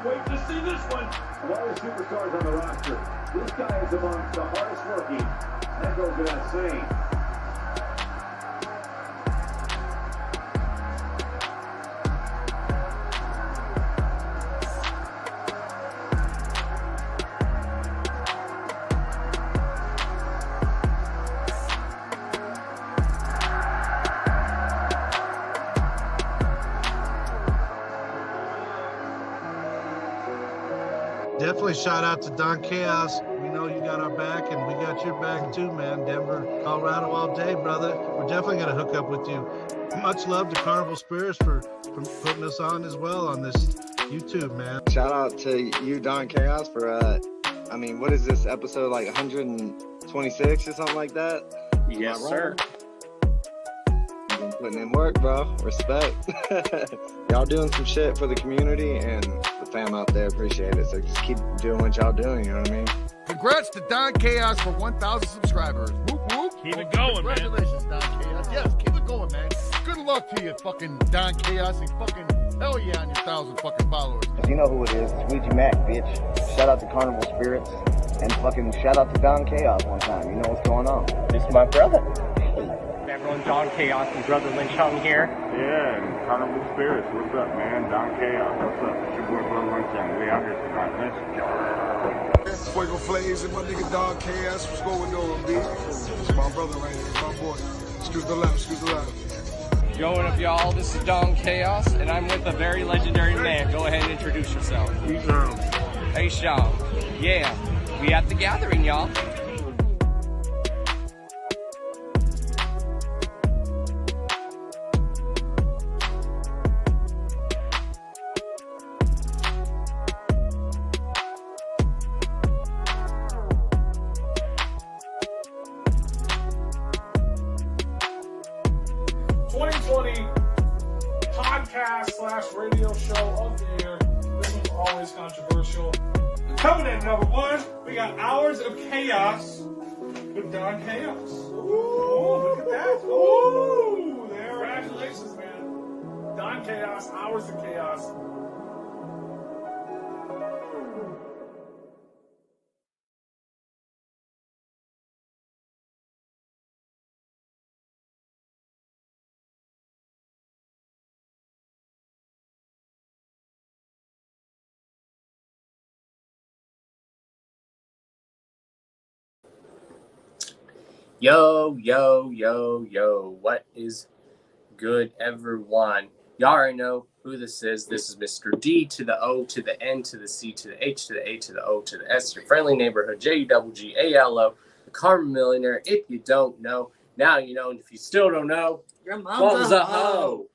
can't wait to see this one. Of all the superstars on the roster, this guy is amongst the hardest working. That goes without saying. Definitely shout out to Don Chaos. We know you got our back, and we got your back too, man. Denver, Colorado all day, brother. We're definitely going to hook up with you. Much love to Carnival Spirits for putting us on as well on this YouTube, man. Shout out to you, Don Chaos, for, I mean, what is this episode, like 126 or something like that? Yes, sir. You've been putting in work, bro. Respect. Y'all doing some shit for the community, and the fam out there appreciate it. So just keep doing what y'all doing, you know what I mean? Congrats to Don Chaos for 1,000 subscribers. Whoop, whoop. Keep it going, man. Congratulations, Don Chaos. Yes, keep it going, man. Good luck to you, fucking Don Chaos, and fucking hell yeah on your 1,000 fucking followers. You know who it is. It's Ouija Mac, bitch. Shout out to Carnival Spirits. And fucking shout out to Don Chaos one time. You know what's going on. This is my brother. Everyone, Don Chaos and Brother Lynch Hung here. Yeah, and Carnival Spirits. What's up, man? Don Chaos. What's up? It's your boy Brother Lynch Hung. We out here tonight. Let's go. Fuego Flays and my nigga Don Chaos. What's going on, B? It's my brother right here, my boy. Excuse the left, excuse the left. Yo, what up, y'all? This is Don Chaos, and I'm with a very legendary man. Go ahead and introduce yourself. Hey, Sean. Yeah, we at the gathering, y'all. Podcast/radio show of the year. This one's always controversial. Coming in number one, we got Hours of Chaos with Don Chaos. Ooh, look at that. Ooh, there. Congratulations, man. Don Chaos, Hours of Chaos. Yo, yo, yo, yo. What is good, everyone? Y'all already know who this is. This is Mr. D to the O to the N to the C to the H to the A to the O to the S, your friendly neighborhood JWGALO, the Karma Millionaire. If you don't know, now you know. And if you still don't know, your mom's a hoe.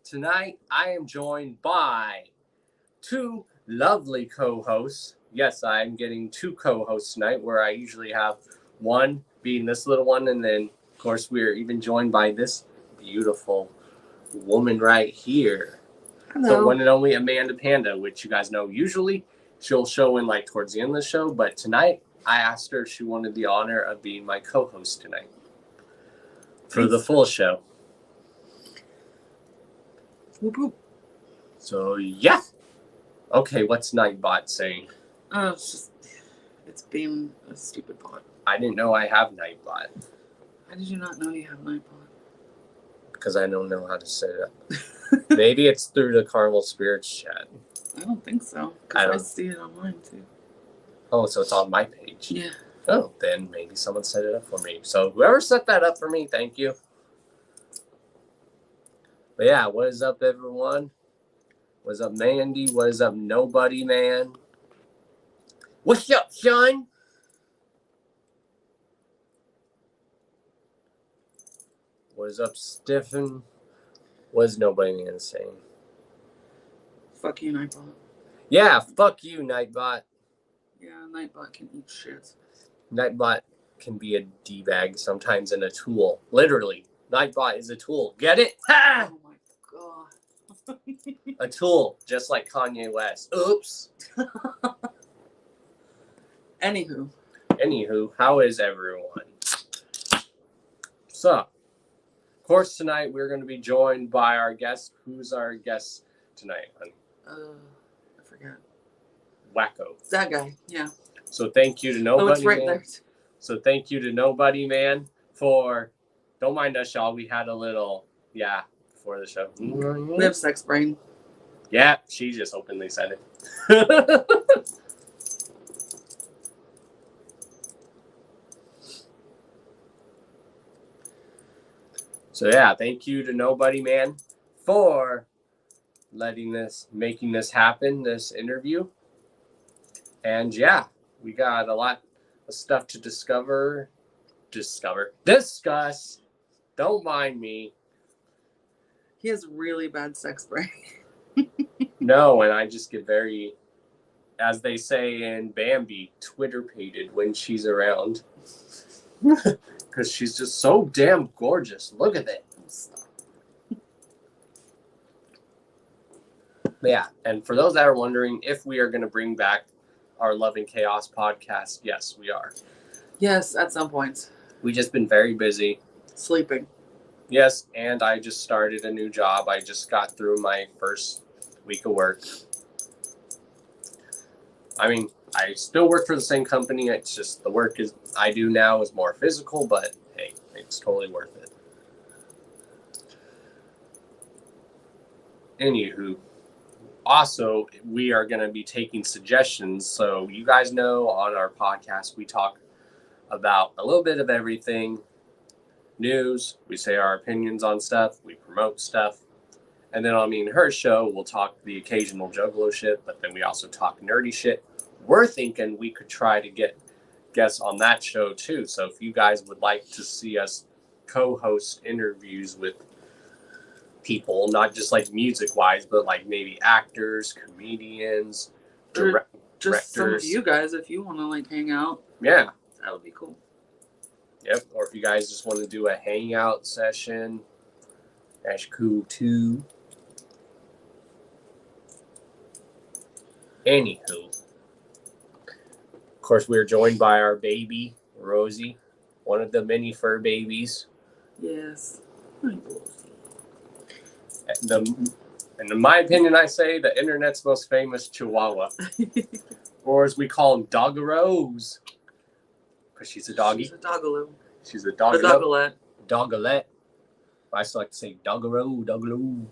Tonight, I am joined by two lovely co-hosts. Yes, I'm getting two co-hosts tonight, where I usually have one being this little one, and then of course we're even joined by this beautiful woman right here. Hello. The one and only Amanda Panda, which you guys know usually she'll show in like towards the end of the show, but tonight I asked her if she wanted the honor of being my co-host tonight for the full show. Whoop, whoop. So yeah. Okay, what's Nightbot saying? It's being a stupid bot. I didn't know I have Nightbot. How did you not know you have Nightbot? Because I don't know how to set it up. Maybe it's through the Carnival Spirits chat. I don't think so. Because I see it online too. Oh, so it's on my page. Yeah. Oh, then maybe someone set it up for me. So whoever set that up for me, thank you. But yeah, what is up, everyone? What is up, Mandy? What is up, Nobody Man? What's up, son? What is up, Stephen? What is Nobody Man saying? Fuck you, Nightbot. Yeah, fuck you, Nightbot. Yeah, Nightbot can eat shit. Nightbot can be a D-bag sometimes and a tool. Literally, Nightbot is a tool. Get it? Ha! Oh my god. A tool, just like Kanye West. Oops. Anywho, how is everyone? So, of course, tonight we're going to be joined by our guest. Who's our guest tonight, honey? I forget. Wakko. It's that guy. Yeah. So thank you to Oh, Nobody it's right Man. there. So thank you to Nobody Man for. Don't mind us, y'all. We had a little before the show. We have sex brain. Yeah, she just openly said it. So yeah, thank you to Nobody Man for making this happen, this interview. And yeah, we got a lot of stuff to discuss. Don't mind me. He has really bad sex brain. No, and I just get very, as they say in Bambi, Twitter-pated when she's around. Because she's just so damn gorgeous. Look at that. Yeah, and for those that are wondering if we are going to bring back our Love and Chaos podcast, yes, we are. Yes, at some point. We've just been very busy. Sleeping. Yes, and I just started a new job. I just got through my first week of work. I mean, I still work for the same company. It's just the work I do now is more physical, but hey, it's totally worth it. Anywho, also, we are going to be taking suggestions. So you guys know on our podcast, we talk about a little bit of everything. News, we say our opinions on stuff, we promote stuff. And then on me and her show, we'll talk the occasional juggalo shit, but then we also talk nerdy shit. We're thinking we could try to get guests on that show too. So if you guys would like to see us co-host interviews with people, not just like music-wise, but like maybe actors, comedians, Just some of directors. you guys, if you want to like hang out. Yeah. That would be cool. Yep. Or if you guys just want to do a hangout session, that's cool too. Anywho, of course, we're joined by our baby, Rosie, one of the many fur babies. Yes. And in my opinion, I say the internet's most famous Chihuahua. Or as we call him, Doggeroes. Because she's a doggy. She's a doggaloo. She's a doggaloo. A doggalette. Doggalette. I still like to say Doggeroo, Doggaloo.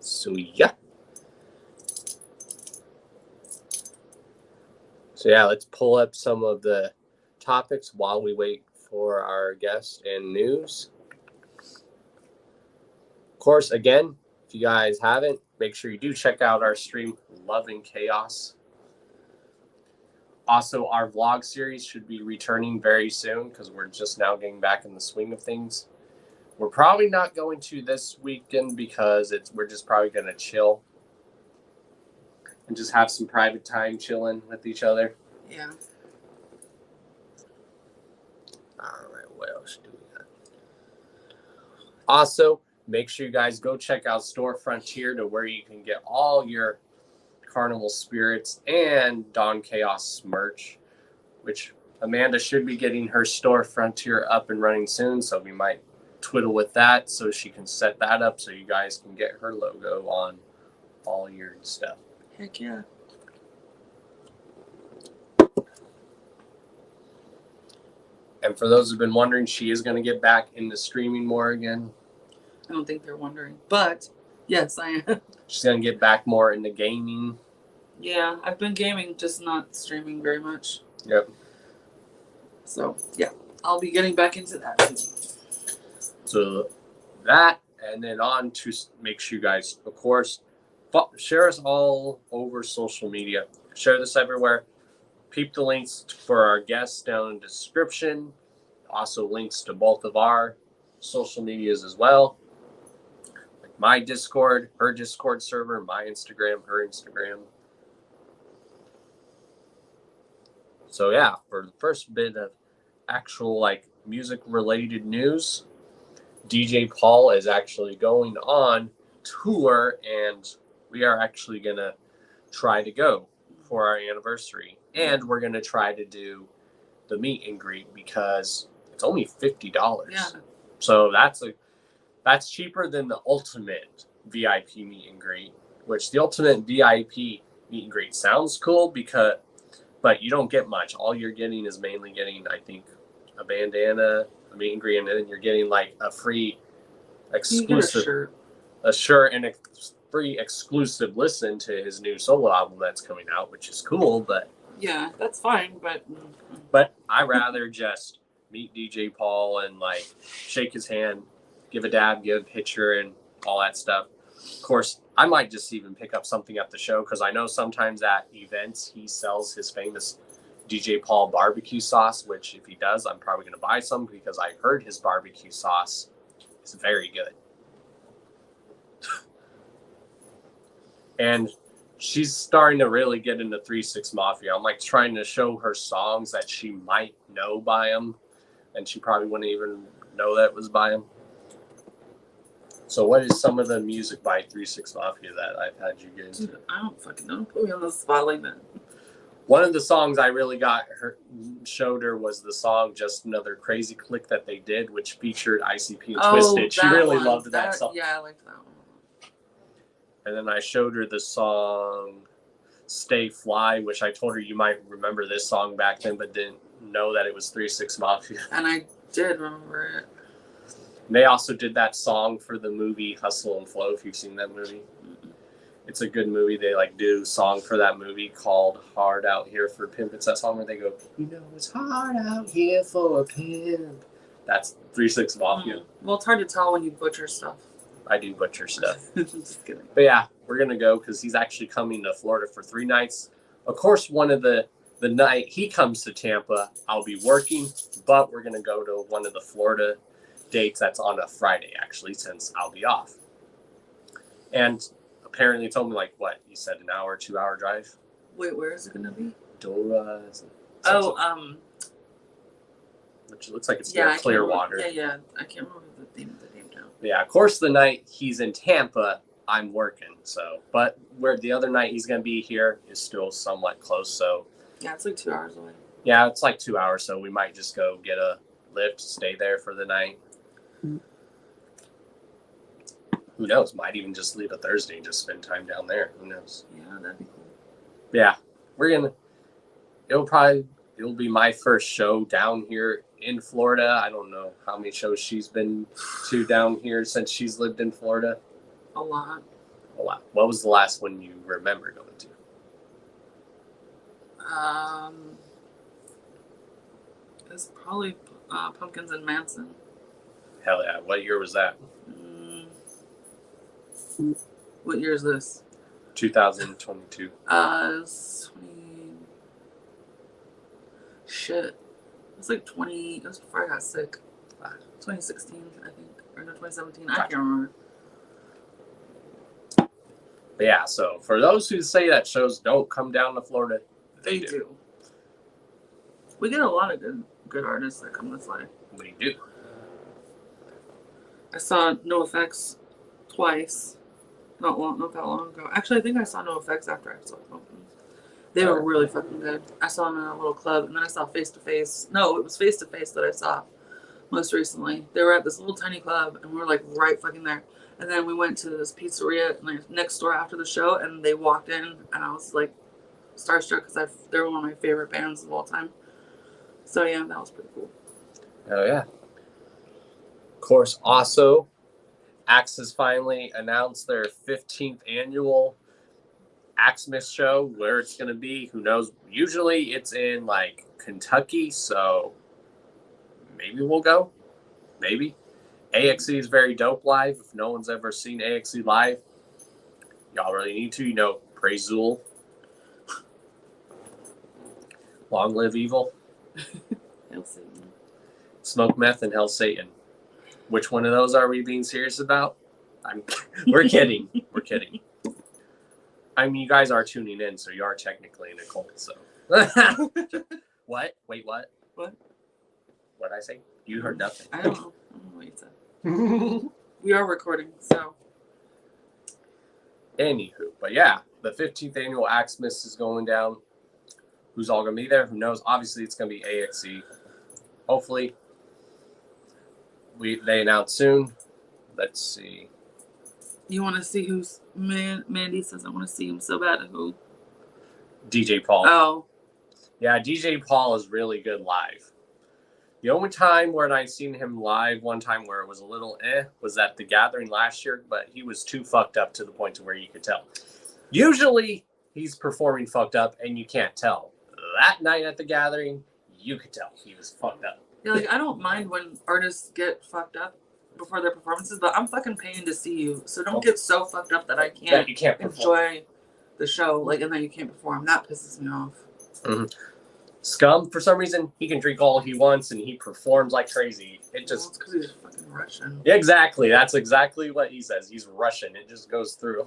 So, yeah. So, yeah, let's pull up some of the topics while we wait for our guest and news. Of course, again, if you guys haven't, make sure you do check out our stream, Love and Chaos. Also, our vlog series should be returning very soon because we're just now getting back in the swing of things. We're probably not going to this weekend because we're just probably going to chill and just have some private time chilling with each other. Yeah. All right, what else do we got? Also, make sure you guys go check out Store Frontier to where you can get all your Carnival Spirits and Dawn Chaos merch, which Amanda should be getting her Store Frontier up and running soon, so we might twiddle with that so she can set that up so you guys can get her logo on all your stuff. Heck yeah. And for those who've been wondering, she is going to get back into streaming more again. I don't think they're wondering, but yes, I am. She's going to get back more into gaming. Yeah, I've been gaming, just not streaming very much. Yep. So, yeah, I'll be getting back into that. So that, and then on to make sure you guys, of course, share us all over social media. Share this everywhere. Peep the links for our guests down in the description. Also links to both of our social medias as well. Like my Discord, her Discord server, my Instagram, her Instagram. So yeah, for the first bit of actual like music related news, DJ Paul is actually going on tour, and we are actually going to try to go for our anniversary. And we're going to try to do the meet and greet because it's only $50. Yeah. So that's cheaper than the ultimate VIP meet and greet, which the ultimate VIP meet and greet sounds cool but you don't get much. All you're getting is mainly getting, I think, a bandana, a meet and greet, and then you're getting like a free exclusive a shirt and a free exclusive listen to his new solo album that's coming out, which is cool, but yeah, that's fine, but I rather just meet DJ Paul and like shake his hand, give a dab, give a picture, and all that stuff. Of course, I might just even pick up something at the show because I know sometimes at events he sells his famous DJ Paul barbecue sauce, which if he does, I'm probably going to buy some because I heard his barbecue sauce is very good. And she's starting to really get into 3-6 Mafia. I'm like trying to show her songs that she might know by him, and she probably wouldn't even know that was by him. So what is some of the music by 3-6 Mafia that I've had you get into? I don't fucking know. Put me on the spot like that. One of the songs I really showed her was the song Just Another Crazy Click that they did, which featured ICP and Twisted. She really loved that song. Yeah, I liked that one. And then I showed her the song Stay Fly, which I told her you might remember this song back then, but didn't know that it was 3-6 Mafia. And I did remember it. And they also did that song for the movie Hustle and Flow, if you've seen that movie. Mm-hmm. It's a good movie. They like do a song for that movie called Hard Out Here for a Pimp. It's that song where they go, you know, it's hard out here for a pimp. That's 3-6 Mafia. Well, it's hard to tell when you butcher stuff. I do butcher stuff. Just kidding. But yeah, we're going to go because he's actually coming to Florida for 3 nights. Of course, one of the night he comes to Tampa, I'll be working, but we're going to go to one of the Florida dates that's on a Friday, actually, since I'll be off. And apparently told me, like, what? You said an hour, 2-hour drive? Wait, where is it going to be? Dora. Which looks like it's near Clearwater. Yeah. I can't remember the name of the damn town. Yeah, of course, the night he's in Tampa, I'm working. So, but where the other night he's going to be here is still somewhat close. So, yeah, it's like 2 hours away. Yeah, it's like 2 hours. So we might just go get a lift, stay there for the night. Mm-hmm. Who knows? Might even just leave a Thursday and just spend time down there. Who knows? Yeah, that'd be cool. Yeah, it'll be my first show down here in Florida. I don't know how many shows she's been to down here since she's lived in Florida. A lot. What was the last one you remember going to? It's probably Pumpkins and Manson. Hell yeah. What year was that? What year is this? 2022. It's 20... Shit. It was like 20... It was before I got sick. 2016, I think. Or no, 2017. Gotcha. I can't remember. But yeah, so for those who say that shows don't come down to Florida, they do. We get a lot of good artists that come this way. We do. I saw NoFX twice. Not that long ago. Actually, I think I saw NoFX after I saw Pumpkins. They were really fucking good. I saw them in a little club, and then I saw Face to Face. No, it was Face to Face that I saw most recently. They were at this little tiny club, and we were like right fucking there. And then we went to this pizzeria like next door after the show, and they walked in, and I was like starstruck because they're one of my favorite bands of all time. So yeah, that was pretty cool. Oh yeah. Of course, also, Axe has finally announced their 15th annual Axmas show. Where it's going to be, who knows? Usually it's in like Kentucky, so maybe we'll go. Maybe. AXE is very dope live. If no one's ever seen AXE live, y'all really need to. You know, praise Zool. Long live evil. Hell Satan. Smoke meth and hell Satan. Which one of those are we being serious about? We're kidding. We're kidding. I mean, you guys are tuning in, so you are technically in a cult, so. What? Wait, what? What? What did I say? You heard nothing. I don't know what you said. We are recording, so. Anywho, but yeah, the 15th annual Axmas is going down. Who's all going to be there? Who knows? Obviously, it's going to be AXE. Hopefully, they announce soon. Let's see. You want to see who's Mandy says I want to see him so bad. Who? DJ Paul. Oh, Yeah, DJ Paul is really good live. The only time where I've seen him live, one time where it was a little was at the Gathering last year, but he was too fucked up to the point to where you could tell. Usually, he's performing fucked up, and you can't tell. That night at the Gathering, you could tell he was fucked up. yeah. Like I don't mind when artists get fucked up before their performances, but I'm fucking paying to see you, so don't get so fucked up that I can't, you can't enjoy the show. Like, and then you can't perform. That pisses me off. Mm-hmm. Scum, for some reason, he can drink all he wants and he performs like crazy. It just. Well, it's because he's fucking Russian. Exactly. That's exactly what he says. He's Russian. It just goes through.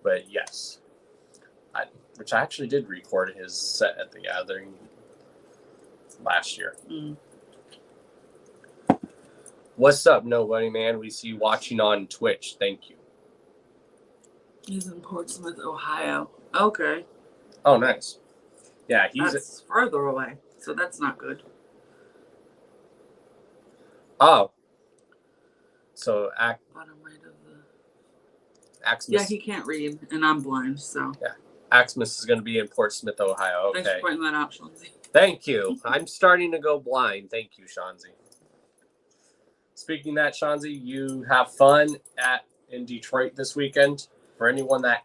But yes. Which I actually did record his set at the Gathering last year. Mm. What's up, nobody, man? We see you watching on Twitch. Thank you. He's in Portsmouth, Ohio. Okay. Oh, nice. Yeah, That's further away, so that's not good. Oh. So, Bottom right of the... Axmus. Yeah, he can't read, and I'm blind, so... Yeah. Axmus is going to be in Portsmouth, Ohio. Okay. Thanks for pointing that out, Shanzi. Thank you. I'm starting to go blind. Thank you, Shanzi. Speaking of that, Shanzi, you have fun in Detroit this weekend. For anyone that...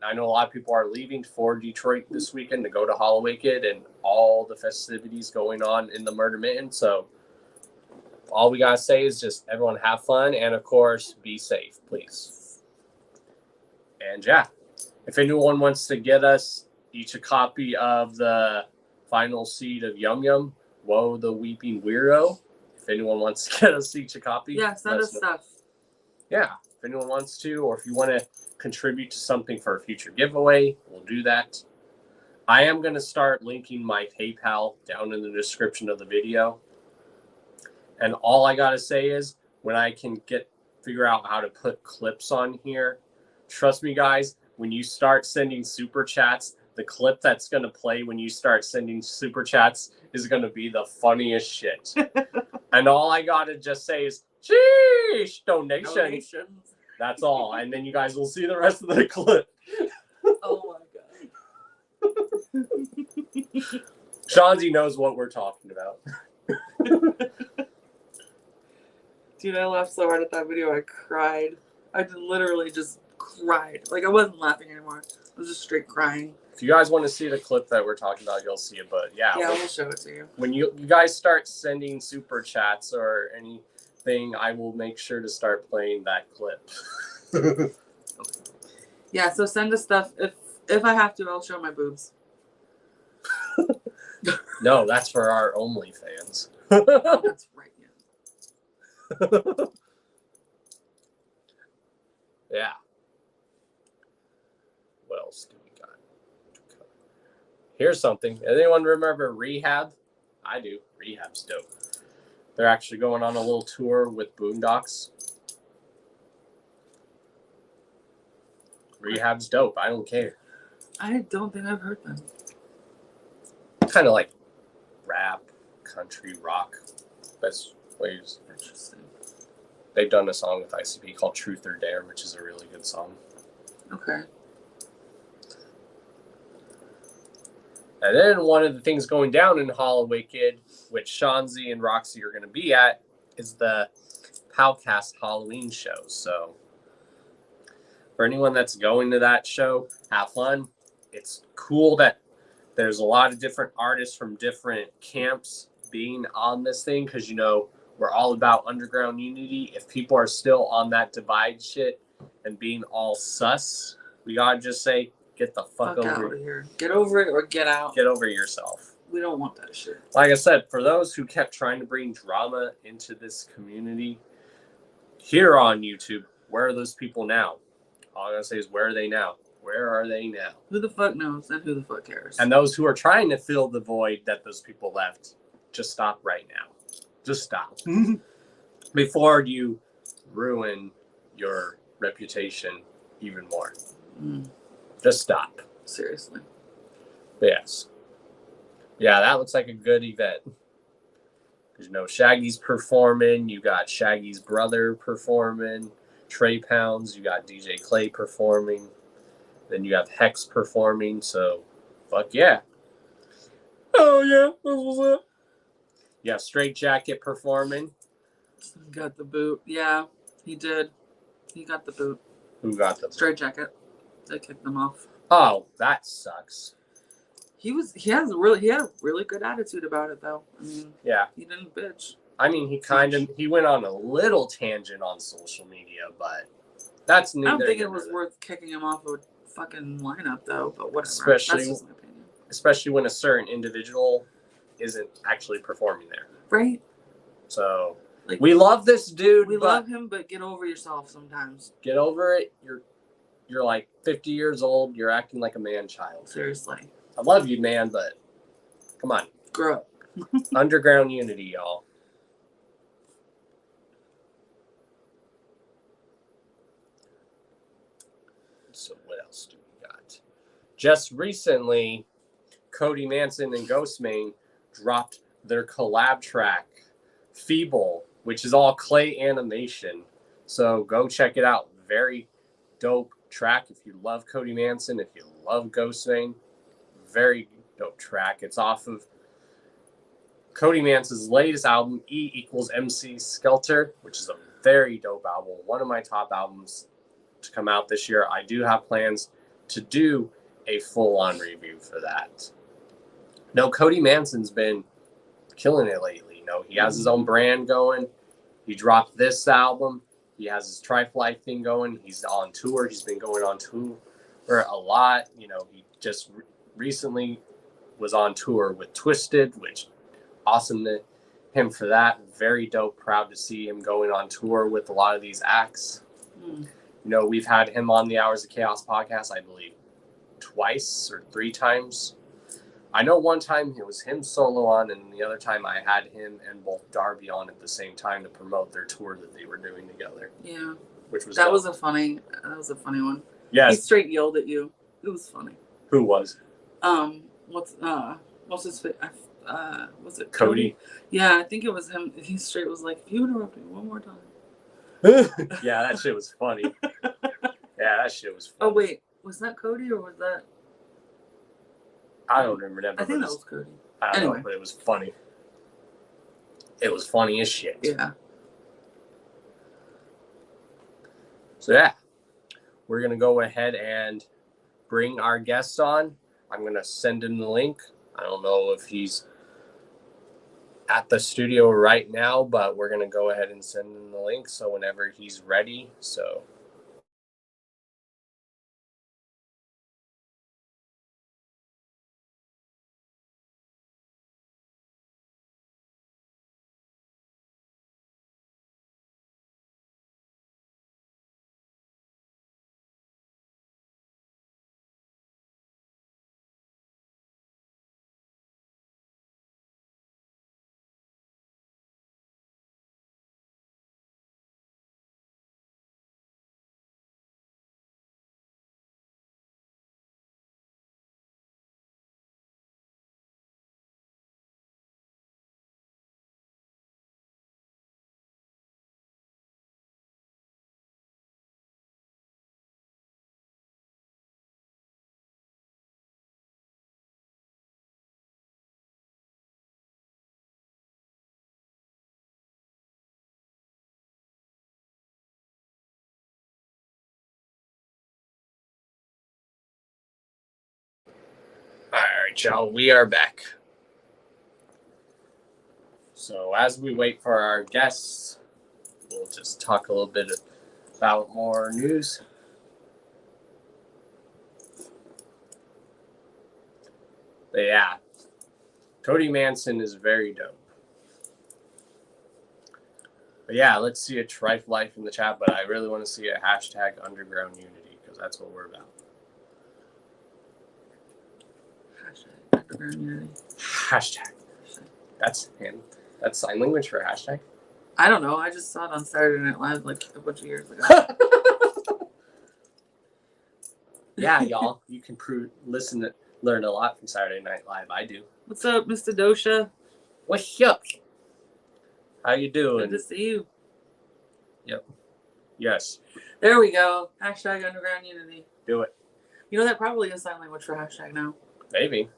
I know a lot of people are leaving for Detroit this weekend to go to Halloween and all the festivities going on in the Murder Mitten. So all we got to say is just everyone have fun and, of course, be safe, please. And, yeah, if anyone wants to get us each a copy of the final seed of Yum Yum, Woe the Weeping Weirdo, if anyone wants to get us each a copy. Yeah, send us stuff. Yeah, if anyone wants to, or if you want to contribute to something for a future giveaway, we'll do that. I am going to start linking my PayPal down in the description of the video. And all I got to say is when I can figure out how to put clips on here, trust me, guys, when you start sending super chats, the clip that's going to play when you start sending super chats is going to be the funniest shit. And all I got to just say is, sheesh, donations. That's all. And then you guys will see the rest of the clip. Oh my god. Shanzi knows what we're talking about. Dude, I laughed so hard at that video. I cried. I literally just cried. Like, I wasn't laughing anymore. I was just straight crying. If you guys want to see the clip that we're talking about, you'll see it. But yeah, we'll show it to you. When you guys start sending super chats or anything, I will make sure to start playing that clip. Yeah, so send us stuff. If I have to, I'll show my boobs. No, that's for our OnlyFans. Oh, that's right. Yeah. What else do we got? Here's something. Anyone remember Rehab? I do. Rehab's dope. They're actually going on a little tour with Boondocks. Rehab's dope. I don't care. I don't think I've heard them. Kind of like rap, country, rock. Best ways. Interesting. They've done a song with ICP called Truth or Dare, which is a really good song. Okay. And then one of the things going down in Halloween, which Shanzi and Roxy are going to be at, is the Powcast Halloween show. So for anyone that's going to that show, have fun. It's cool that there's a lot of different artists from different camps being on this thing because, we're all about underground unity. If people are still on that divide shit and being all sus, we got to just say, get the fuck over out of here. Get over it or get out. Get over yourself. We don't want that shit. Like I said, for those who kept trying to bring drama into this community here on YouTube, where are those people now? All I gotta say is, where are they now? Where are they now? Who the fuck knows and who the fuck cares? And those who are trying to fill the void that those people left, just stop right now. Just stop. Before you ruin your reputation even more. Just stop. Seriously. But yes. Yeah, that looks like a good event. You know, Shaggy's performing. You got Shaggy's brother performing. Trey Pounds. You got DJ Clay performing. Then you have Hex performing. So, fuck yeah. Oh yeah, that's what's up. You have Straight Jacket performing. Got the boot. Yeah, he did. He got the boot. Who got the Straight Jacket? They kicked him off. Oh, that sucks. He had a really good attitude about it though. I mean, yeah, he didn't bitch. I mean, he went on a little tangent on social media, but that's neither. I don't think it was worth kicking him off of a fucking lineup though. But whatever. Especially, that's just my opinion. Especially when a certain individual isn't actually performing there. Right. So like, we love this dude. We love him, but get over yourself sometimes. Get over it. You're like 50 years old. You're acting like a man-child. Seriously. I love you, man, but come on. Grow up. Underground unity, y'all. So what else do we got? Just recently, Cody Manson and Ghostmane dropped their collab track, Feeble, which is all clay animation. So go check it out. Very dope track if you love Cody Manson, if you love Ghostmane. Very dope track. It's off of Cody Manson's latest album, E=MC Skelter, which is a very dope album. One of my top albums to come out this year. I do have plans to do a full-on review for that. No, Cody Manson's been killing it lately. You know, he has his own brand going. He dropped this album. He has his Tri-Fly thing going. He's on tour. He's been going on tour for a lot. You know, he just recently was on tour with Twisted, which awesome to him for that. Very dope. Proud to see him going on tour with a lot of these acts. You know, we've had him on the Hours of Chaos podcast, I believe, twice or 3 times. I know one time it was him solo on, and the other time I had him and both Darby on at the same time to promote their tour that they were doing together. Yeah, which was that was a funny one. Yes, he straight yelled at you. It was funny. Who was? What's his face? Was it Cody? Yeah, I think it was him. He straight was like, "You interrupt me one more time." Yeah, that shit was funny. Yeah, that shit was funny. Oh wait, was that Cody or was that? I don't remember. I think that was Cody. I don't know, but it was funny. It was funny as shit. Yeah. So yeah, we're gonna go ahead and bring our guest on. I'm gonna send him the link. I don't know if he's at the studio right now, but we're gonna go ahead and send him the link. So whenever he's ready, so. All right, y'all, we are back. So as we wait for our guests, we'll just talk a little bit about more news. But yeah, Cody Manson is very dope. But yeah, let's see a Trife Life in the chat, but I really want to see a hashtag underground unity because that's what we're about. Hashtag. That's sign language for hashtag. I don't know. I just saw it on Saturday Night Live like a bunch of years ago. Yeah, y'all. You can learn a lot from Saturday Night Live. I do. What's up, Mr. Dosha? What's up? How you doing? Good to see you. Yep. Yes. There we go. Hashtag underground unity. Do it. You know, that probably is sign language for hashtag now. Maybe.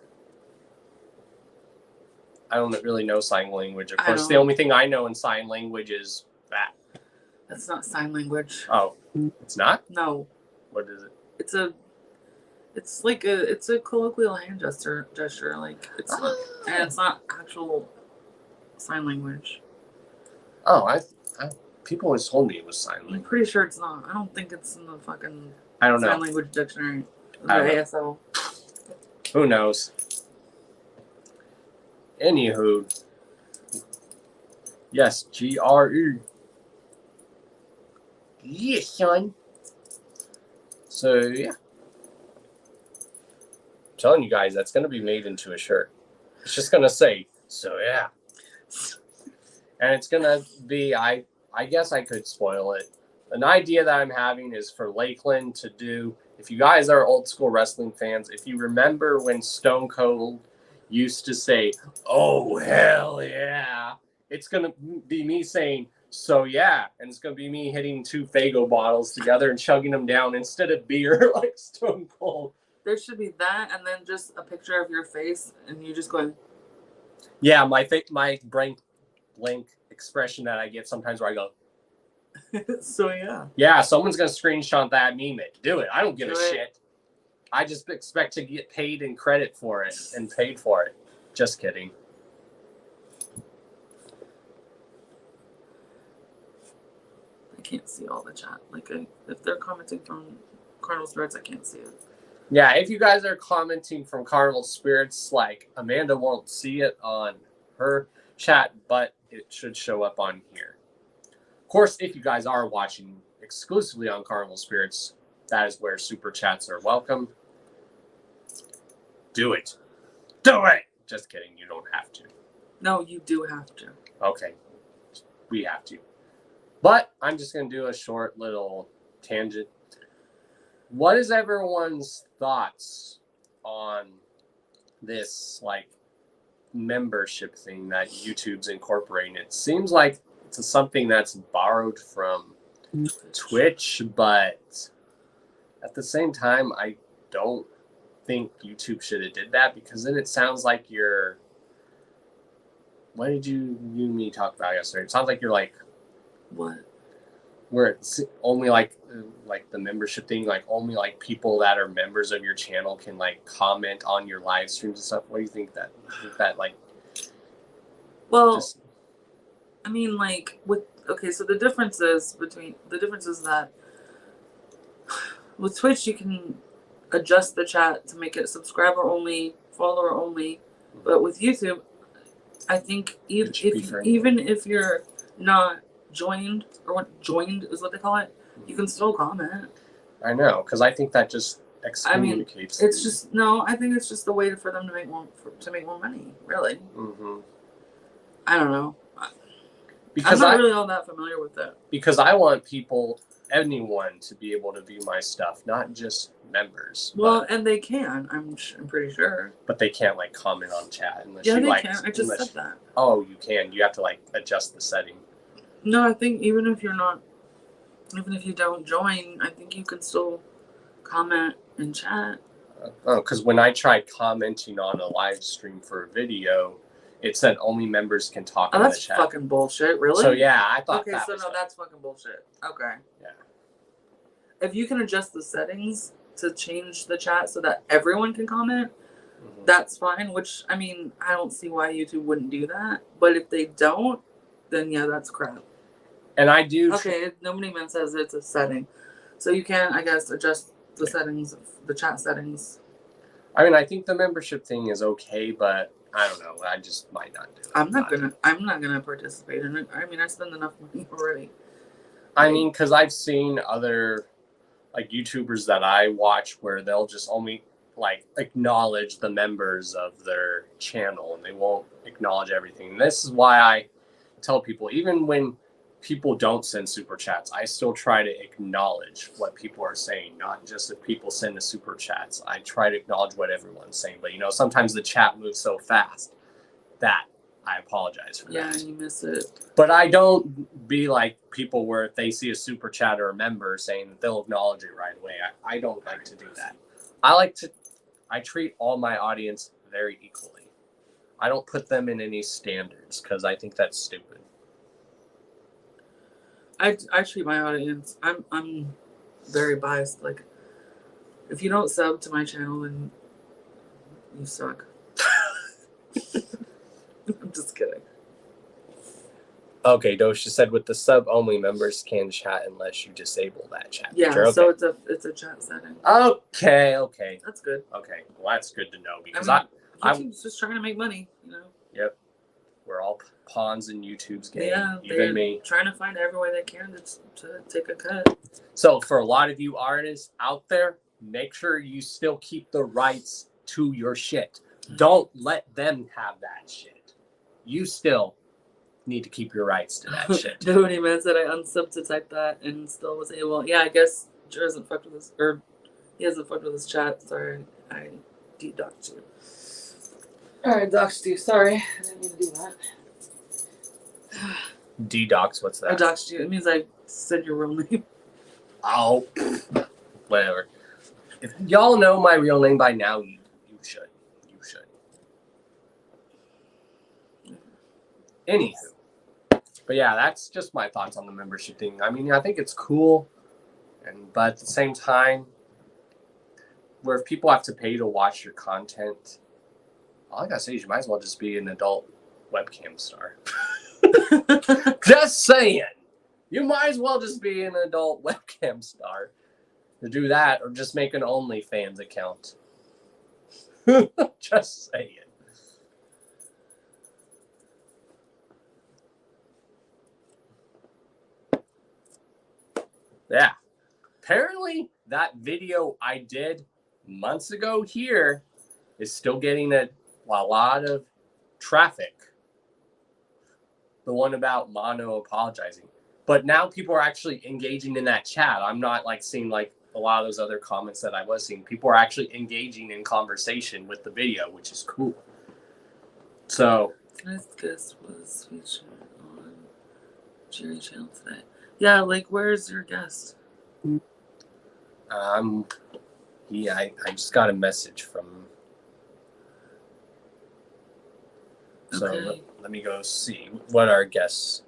I don't really know sign language. Of I course, the don't. only thing I know in sign language is that. That's not sign language. Oh, it's not? No. What is it? It's a colloquial hand gesture. Like it's not, and it's not actual sign language. Oh, I people always told me it was sign I'm language. pretty sure it's not. I don't think it's in the fucking I don't know. sign language dictionary. The I don't know. ASL. Who knows? Anywho, yes, GRE. Yes, son. So yeah, I'm telling you guys, that's gonna be made into a shirt. It's just gonna say, so yeah, and it's gonna be. I guess I could spoil it. An idea that I'm having is for Lakeland to do. If you guys are old school wrestling fans, if you remember when Stone Cold used to say, "Oh hell yeah," it's gonna be me saying, "So yeah," and it's gonna be me hitting 2 Faygo bottles together and chugging them down instead of beer like Stone Cold. There should be that, and then just a picture of your face, and you just going. Yeah, my brain blank expression that I get sometimes where I go, So yeah. yeah, someone's gonna screenshot that, meme it, do it. I don't give a Do it. shit. I just expect to get paid and credit for it and paid for it. Just kidding. I can't see all the chat. Like, if they're commenting from Carnival Spirits, I can't see it. Yeah, if you guys are commenting from Carnival Spirits, like Amanda won't see it on her chat, but it should show up on here. Of course, if you guys are watching exclusively on Carnival Spirits, that is where super chats are welcome. Do it. Do it! Just kidding, you don't have to. No, you do have to. Okay, we have to. But I'm just going to do a short little tangent. What is everyone's thoughts on this, like, membership thing that YouTube's incorporating? It seems like it's something that's borrowed from Twitch, but at the same time, I don't think YouTube should have did that, because then it sounds like you're... What did you and me talk about yesterday? It sounds like you're like... What? Where it's only like the membership thing, like only like people that are members of your channel can like comment on your live streams and stuff. What do you think that? Like? Well, I mean, like so the difference is that with Twitch you can adjust the chat to make it subscriber only, follower only, but with YouTube, I think even if you're not joined, or what joined is what they call it, you can still comment. I know, because I think that just excommunicates. It's just I think it's just a way for them to make more money. Really. Mm-hmm. I don't know. Because I'm not really all that familiar with it. Because I want anyone to be able to view my stuff, not just members. Well, and they can. I'm pretty sure. But they can't like comment on chat unless they like. can. I just said that. Oh, you can. You have to like adjust the setting. No, I think even if you don't join, I think you can still comment and chat. Oh, because when I tried commenting on a live stream for a video, it said only members can talk in the chat. That's fucking bullshit, really? So yeah, I thought okay, that so was that's fucking bullshit. Okay. Yeah. If you can adjust the settings to change the chat so that everyone can comment, that's fine. Which, I mean, I don't see why YouTube wouldn't do that. But if they don't, then yeah, that's crap. And I do. Okay, nobody even says it's a setting. So you can, I guess, adjust the settings, the chat settings. I mean, I think the membership thing is okay, but I don't know. I just might not do it. I'm not gonna participate in it. I mean, I spend enough money already. I mean, because I've seen other like YouTubers that I watch where they'll just only like acknowledge the members of their channel and they won't acknowledge everything. And this is why I tell people, even when people don't send super chats, I still try to acknowledge what people are saying, not just if people send the super chats. I try to acknowledge what everyone's saying, but sometimes the chat moves so fast that I apologize for Yeah, that. you miss it. But I don't be like people where if they see a super chat or a member saying that they'll acknowledge it right away. I don't like to do that. I treat all my audience very equally. I don't put them in any standards because I think that's stupid. I treat my audience. I'm very biased. Like, if you don't sub to my channel, then you suck. I'm just kidding. Okay, Dosha said with the sub only members can chat unless you disable that chat Yeah, feature. Okay. so it's a chat setting. Okay. That's good. Okay, well that's good to know because YouTube's just trying to make money, you know. Yep, we're all pawns in YouTube's game. Yeah, even they're me. trying to find every way they can to take a cut. So for a lot of you artists out there, make sure you still keep the rights to your shit. Don't let them have that shit. You still need to keep your rights to that shit. Nobody man said I unsubbed to type that and still was able. Yeah, I guess Jer hasn't fucked with this, or he hasn't fucked with his chat. Sorry, I de-doxed you. Alright, doxed you. Sorry, I didn't mean to do that. D-docs, what's that? I doxed you. It means I said your real name. Oh, whatever. If y'all know my real name by now, you should. You should. Anywho. But yeah, that's just my thoughts on the membership thing. I mean, I think it's cool. But at the same time, where if people have to pay to watch your content, all I gotta say is you might as well just be an adult webcam star. Just saying. You might as well just be an adult webcam star. To do that, or just make an OnlyFans account. Just saying. Yeah. Apparently, that video I did months ago here is still getting a lot of traffic. The one about Mono apologizing. But now people are actually engaging in that chat. I'm not like seeing like a lot of those other comments that I was seeing. People are actually engaging in conversation with the video, which is cool. So. This guest was featured on Jerry Channel today. Yeah, like, where's your guest? Yeah, I just got a message from. So Okay. let me go see what our guests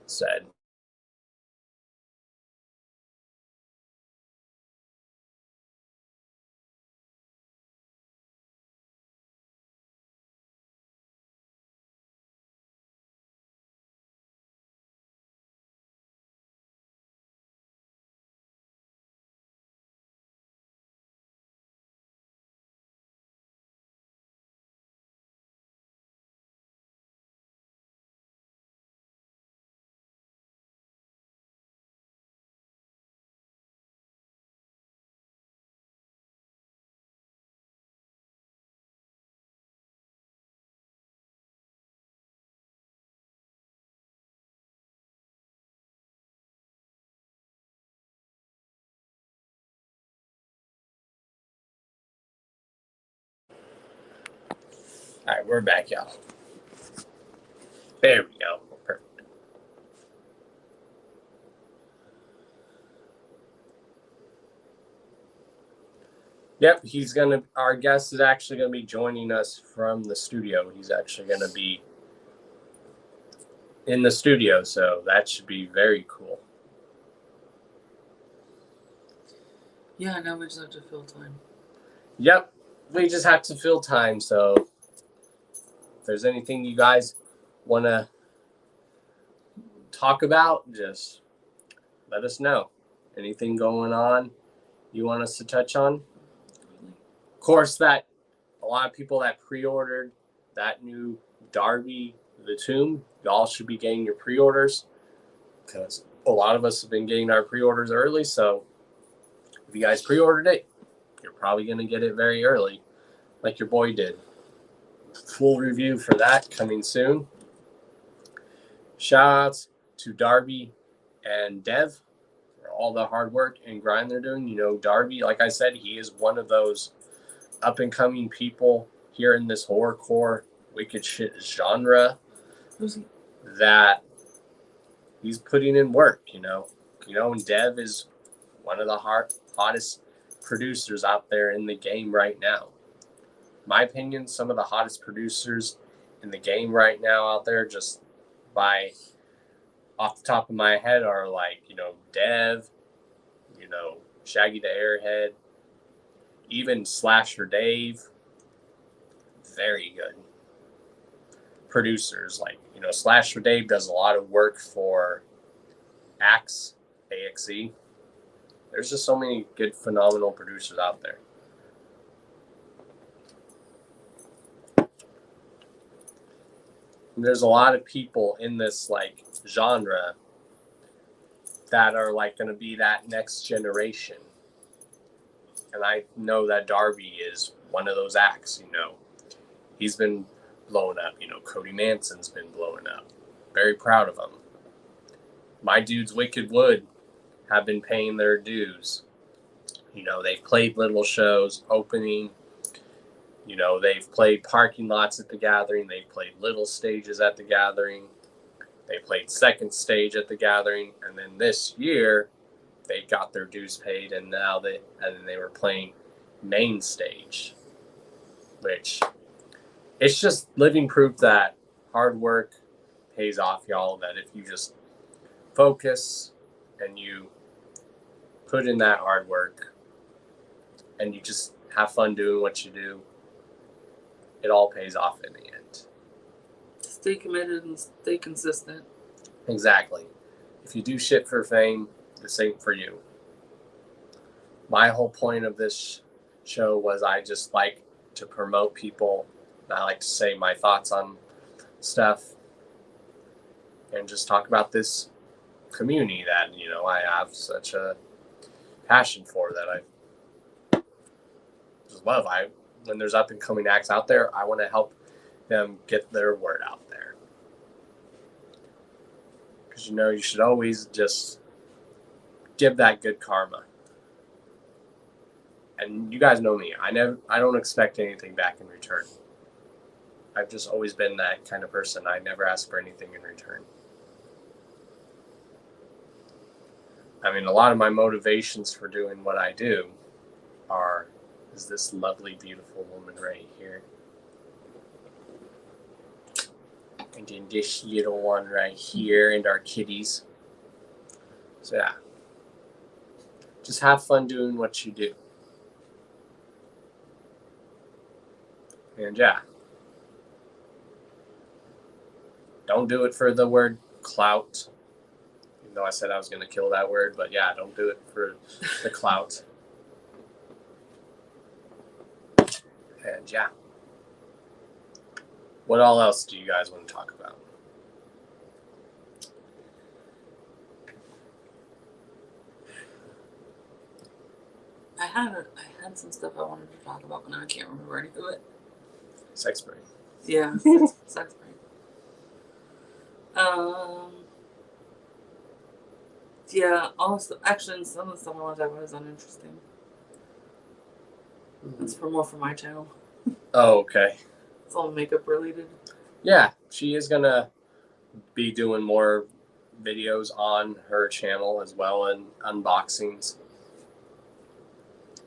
said. All right, we're back, y'all. There we go. Perfect. Yep, our guest is actually gonna be joining us from the studio. He's actually gonna be in the studio, so that should be very cool. Yeah, now we just have to fill time. Yep, we just have to fill time, so if there's anything you guys want to talk about, just let us know. Anything going on you want us to touch on? Of course, that a lot of people that pre-ordered that new Darby the Tomb, y'all should be getting your pre-orders because a lot of us have been getting our pre-orders early. So if you guys pre-ordered it, you're probably going to get it very early, like your boy did. Full review for that coming soon. Shoutouts to Darby and Dev for all the hard work and grind they're doing. You know, Darby, like I said, he is one of those up and coming people here in this horrorcore wicked shit genre. that he's putting in work, and Dev is one of the hottest producers out there in the game right now. In my opinion, some of the hottest producers in the game right now out there, just by off the top of my head, are like, Dev, Shaggy the Airhead, even Slasher Dave. Very good producers. Like, Slasher Dave does a lot of work for AXE. There's just so many good, phenomenal producers out there. And there's a lot of people in this like genre that are like going to be that next generation. And I know that Darby is one of those acts, He's been blowing up, Cody Manson's been blowing up. Very proud of him. My dudes, Wicked Wood, have been paying their dues. They've played little shows, opening. They've played parking lots at the Gathering. They've played little stages at the Gathering. They played second stage at the Gathering. And then this year, they got their dues paid, and then they were playing main stage, which it's just living proof that hard work pays off, y'all. That if you just focus and you put in that hard work and you just have fun doing what you do, it all pays off in the end. Stay committed and stay consistent. Exactly. If you do shit for fame, this ain't for you. My whole point of this show was I just like to promote people. I like to say my thoughts on stuff and just talk about this community that, I have such a passion for, that I just love. When there's up and coming acts out there, I want to help them get their word out there. Because, you should always just give that good karma. And you guys know me. I don't expect anything back in return. I've just always been that kind of person. I never ask for anything in return. I mean, a lot of my motivations for doing what I do is this lovely, beautiful woman right here. And then this little one right here, and our kitties. So yeah. Just have fun doing what you do. And yeah. Don't do it for the word clout. Even though I said I was going to kill that word, but yeah, don't do it for the clout. And yeah. What all else do you guys want to talk about? I had some stuff I wanted to talk about, but now I can't remember any of it. Sex brain. Yeah, sex brain. Yeah, also, actually, some of the stuff I want to talk about is uninteresting. It's more for my channel. Oh, okay. It's all makeup related. Yeah, she is going to be doing more videos on her channel as well, and unboxings.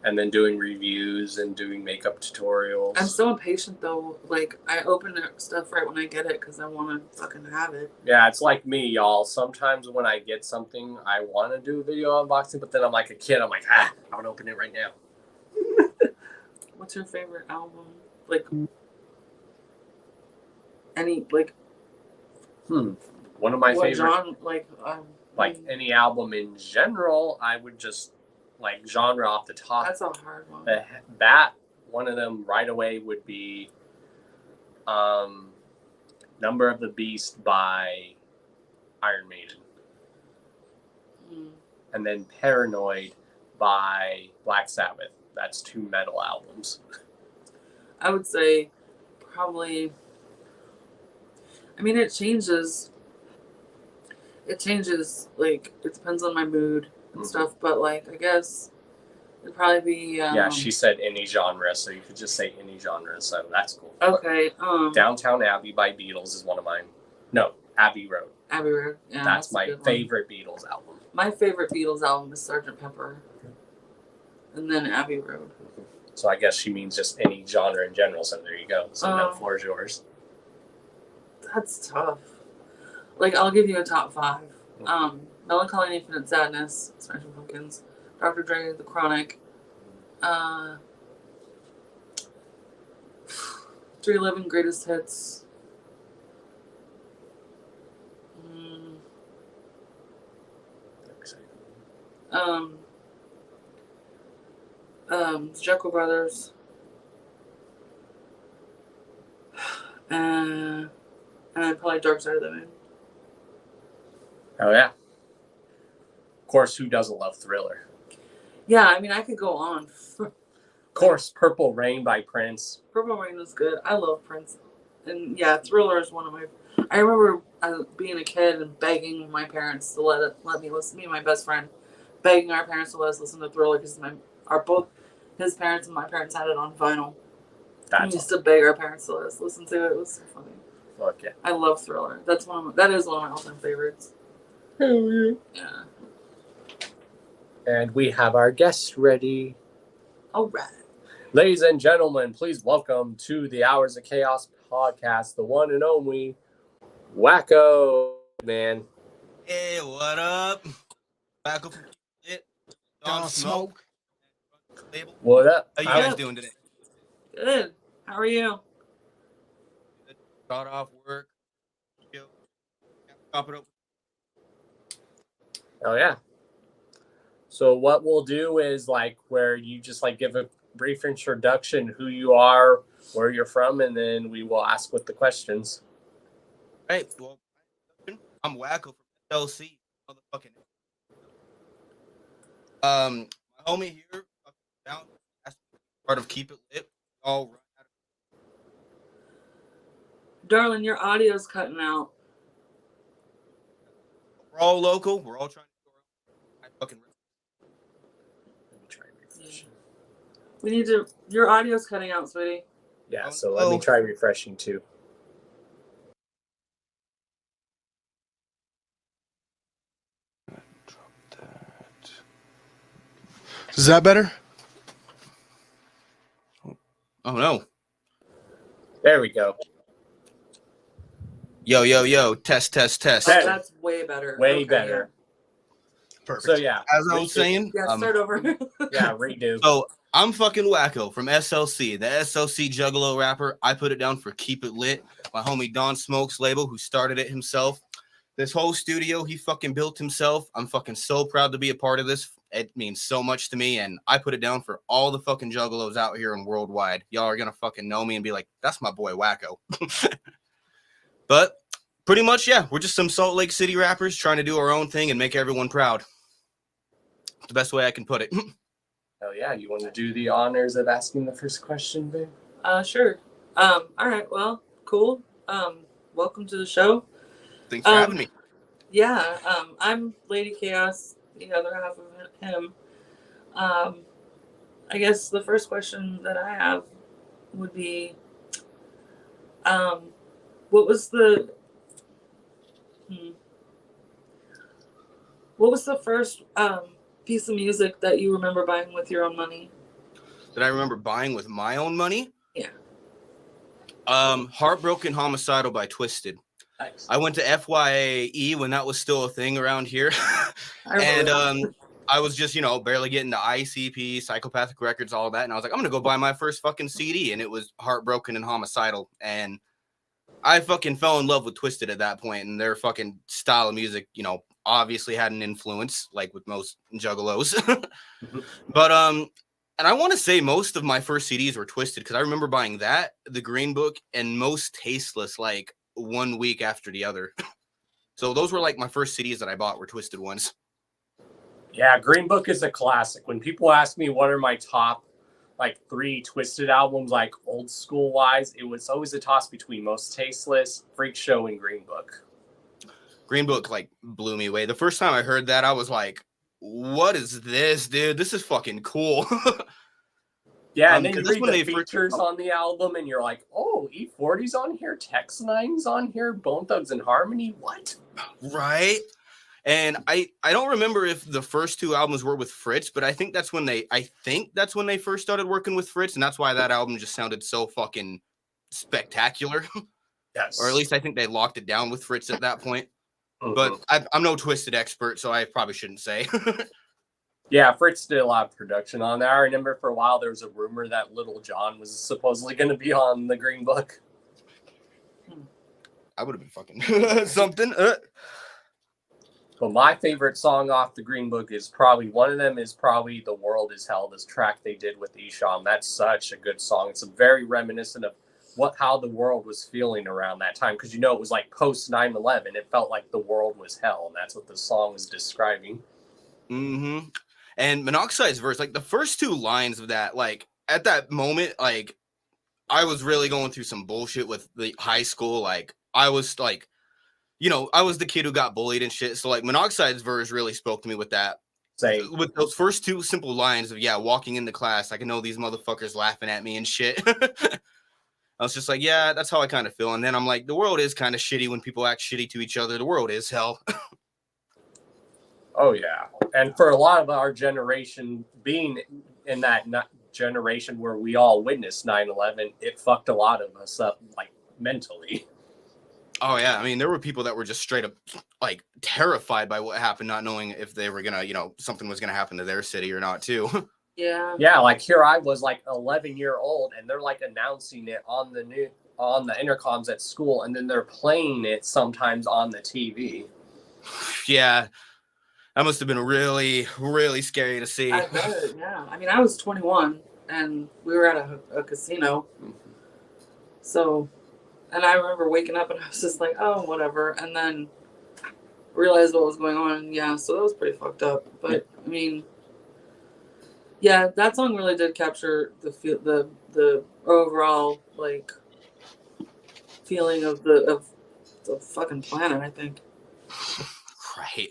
And then doing reviews and doing makeup tutorials. I'm so impatient though. Like, I open stuff right when I get it because I want to fucking have it. Yeah, it's like me, y'all. Sometimes when I get something, I want to do a video unboxing, but then I'm like a kid. I'm like, I want to open it right now. What's your favorite album? Like, any, like... One of my favorite... genre, like any album in general, I would just... Like, genre off the top. That's a hard one. One of them right away would be Number of the Beast by Iron Maiden. And then Paranoid by Black Sabbath. That's 2 metal albums. I would say probably... I mean, it changes. Like, it depends on my mood and stuff, but like, I guess it'd probably be yeah, she said any genre, so you could just say any genre, so that's cool. Okay. Downtown Abbey by Beatles is one of mine. No, Abbey Road. Abbey Road. Yeah, That's a my good one. favorite Beatles album. My favorite Beatles album is Sgt. Pepper. And then Abbey Road. So I guess she means just any genre in general. So there you go. So no, floor is yours. That's tough. Like, I'll give you a top 5. Melancholy and Infinite Sadness, Smashing Pumpkins, Dr. Dre, The Chronic, 311 Greatest Hits. Jekyll Brothers. And probably Dark Side of the Moon. Oh, yeah. Of course, who doesn't love Thriller? Yeah, I mean, I could go on. Of course, Purple Rain by Prince. Purple Rain was good. I love Prince. And yeah, Thriller is one of my... I remember being a kid and begging my parents to let me listen. Me and my best friend begging our parents to let us listen to Thriller because his parents and my parents had it on vinyl. We used to beg our parents to let us listen to it. It was so funny. Fuck yeah. I love Thriller. That is one of my all-time favorites. Yeah. And we have our guests ready. All right. Ladies and gentlemen, please welcome to the Hours of Chaos podcast, the one and only Wakko, man. Hey, what up? Wakko from it. Don Smoke. What up? How you guys doing today? Good. How are you? Got off work. Chop it up. Oh yeah. So what we'll do is where you just give a brief introduction, who you are, where you're from, and then we will ask with the questions. Right. Well, I'm Wakko from SLC. Motherfucking. My homie here, down part of Keep It Lit. All right. Darling, your audio's cutting out. We're all local. We're all trying to do our own. Fucking. Let me try refreshing. We need to. Your audio's cutting out, sweetie. Yeah. So let me try refreshing too. Is that better? Oh no. There we go. Yo. Test. That's way better. Way better. Yeah. Perfect. So yeah. As I was saying. Yeah, start over. Yeah, redo. So I'm fucking Wakko from SLC, the SLC Juggalo rapper. I put it down for Keep It Lit. My homie Don Smoke's label, who started it himself. This whole studio he fucking built himself. I'm fucking so proud to be a part of this. It means so much to me, and I put it down for all the fucking juggalos out here and worldwide. Y'all are gonna fucking know me and be like, that's my boy Wakko. But pretty much, yeah, we're just some Salt Lake City rappers trying to do our own thing and make everyone proud. The best way I can put it. Oh yeah, you want to do the honors of asking the first question, babe? Sure. All right. Well, cool. Welcome to the show. Thanks for having me. Yeah. I'm Lady Chaos, the other half of him. I guess the first question that I have would be, what was the first piece of music that you remember buying with your own money? That I remember buying with my own money? Yeah. Heartbroken Homicidal by Twisted. Nice. I went to FYE when that was still a thing around here. And I was just, barely getting to ICP, Psychopathic Records, all that. And I was like, I'm going to go buy my first fucking CD. And it was Heartbroken and Homicidal. And I fucking fell in love with Twisted at that point. And their fucking style of music, obviously had an influence, like with most juggalos. But, and I want to say most of my first CDs were Twisted because I remember buying that, the Green Book, and Most Tasteless, like 1 week after the other. So those were like my first CDs that I bought were Twisted ones. Yeah, Green Book is a classic. When people ask me what are my top 3 Twisted albums, old school wise, it was always a toss between Most Tasteless, Freak Show, and Green Book. Green Book blew me away. The first time I heard that, I was like, what is this, dude? This is fucking cool. Yeah, and then you that's read when the they first- features on the album, and you're like, oh, E40's on here, Tex 9's on here, Bone Thugs and Harmony, what? Right. And I don't remember if the first two albums were with Fritz, but I think that's when they first started working with Fritz, and that's why that album just sounded so fucking spectacular. Yes. Or at least I think they locked it down with Fritz at that point. But I'm no Twisted expert, so I probably shouldn't say. Yeah, Fritz did a lot of production on there. I remember for a while there was a rumor that Little John was supposedly going to be on the Green Book. I would have been fucking something. But my favorite song off the Green Book is probably The World Is Hell, this track they did with Esham. That's such a good song. It's very reminiscent of how the world was feeling around that time. Because, you know, it was like post 9/11. It felt like the world was hell. And that's what the song is describing. Mm-hmm. And Monoxide's verse, like the first two lines of that, like at that moment, like I was really going through some bullshit with the high school. Like I was like, you know, I was the kid who got bullied and shit. So like Monoxide's verse really spoke to me with that. Same. With those first two simple lines of, yeah, walking into class, I can know these motherfuckers laughing at me and shit. I was just like, yeah, that's how I kind of feel. And then I'm like, the world is kind of shitty when people act shitty to each other. The world is hell. Oh, yeah. And for a lot of our generation, being in that generation where we all witnessed 9/11, it fucked a lot of us up, like, mentally. Oh, yeah. I mean, there were people that were just straight up, like, terrified by what happened, not knowing if they were going to, you know, something was going to happen to their city or not, too. Yeah. Yeah, like, here I was, like, 11-year-old, and they're, like, announcing it on the intercoms at school, and then they're playing it sometimes on the TV. Yeah. That must have been really, really scary to see. I bet, yeah. I mean, I was 21, and we were at a casino. So, and I remember waking up, and I was just like, oh, whatever. And then realized what was going on. Yeah, so that was pretty fucked up. But, I mean, yeah, that song really did capture the overall, like, feeling of the fucking planet, I think. Right.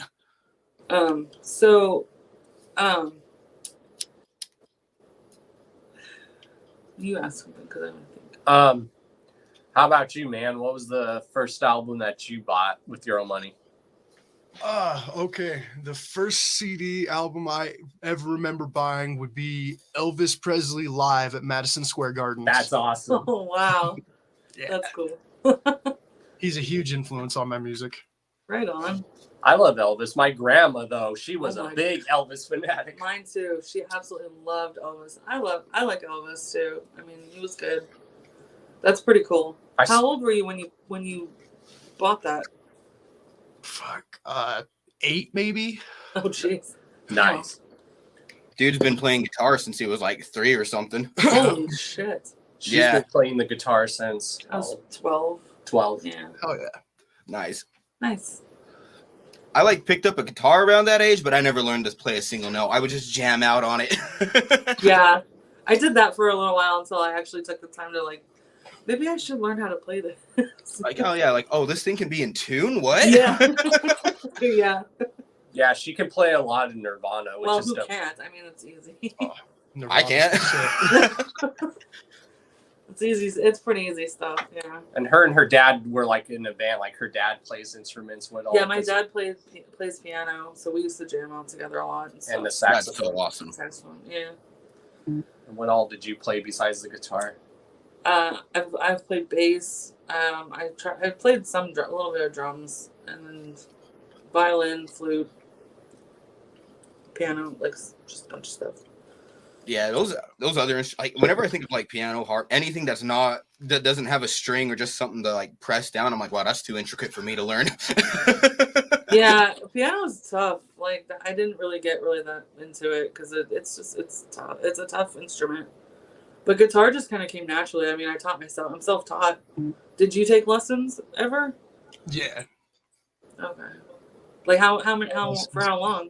You asked something because I don't think. How about you, man? What was the first album that you bought with your own money? Okay. The first CD album I ever remember buying would be Elvis Presley live at Madison Square Garden. That's awesome. Oh, wow. Yeah. That's cool. He's a huge influence on my music. Right on. I love Elvis. My grandma, though, she was Oh a my big Elvis fanatic. Mine too. She absolutely loved Elvis. I like Elvis too. I mean, he was good. That's pretty cool. How old were you when you bought that? Fuck, 8 maybe. Oh jeez. Nice. Dude's been playing guitar since he was like 3 or something. Holy shit. She's been playing the guitar since I was 12. 12. Yeah. Oh yeah. Nice. Nice. I like picked up a guitar around that age, but I never learned to play a single note. I would just jam out on it. Yeah. I did that for a little while until I actually took the time to like, maybe I should learn how to play this. Like, oh yeah, like, oh, this thing can be in tune? What? Yeah. Yeah. Yeah, she can play a lot of Nirvana, which Well, is who dope. can't? I mean, it's easy. I can't. It's easy. It's pretty easy stuff. Yeah. And her dad were like in a band. Like her dad plays instruments with all. Yeah, my dad plays piano, so we used to jam out together a lot. And the saxophone. That's so awesome. Saxophone, yeah. And what all did you play besides the guitar? I've played bass. I've played a little bit of drums, and then violin, flute, piano, like just a bunch of stuff. Yeah, those other like whenever I think of like piano, harp, anything that doesn't have a string or just something to like press down, I'm like, wow, that's too intricate for me to learn. Yeah, piano is tough. Like I didn't really get that into it because it's tough. It's a tough instrument. But guitar just kind of came naturally. I mean, I taught myself. I'm self-taught. Did you take lessons ever? Yeah. Okay. Like how for how long?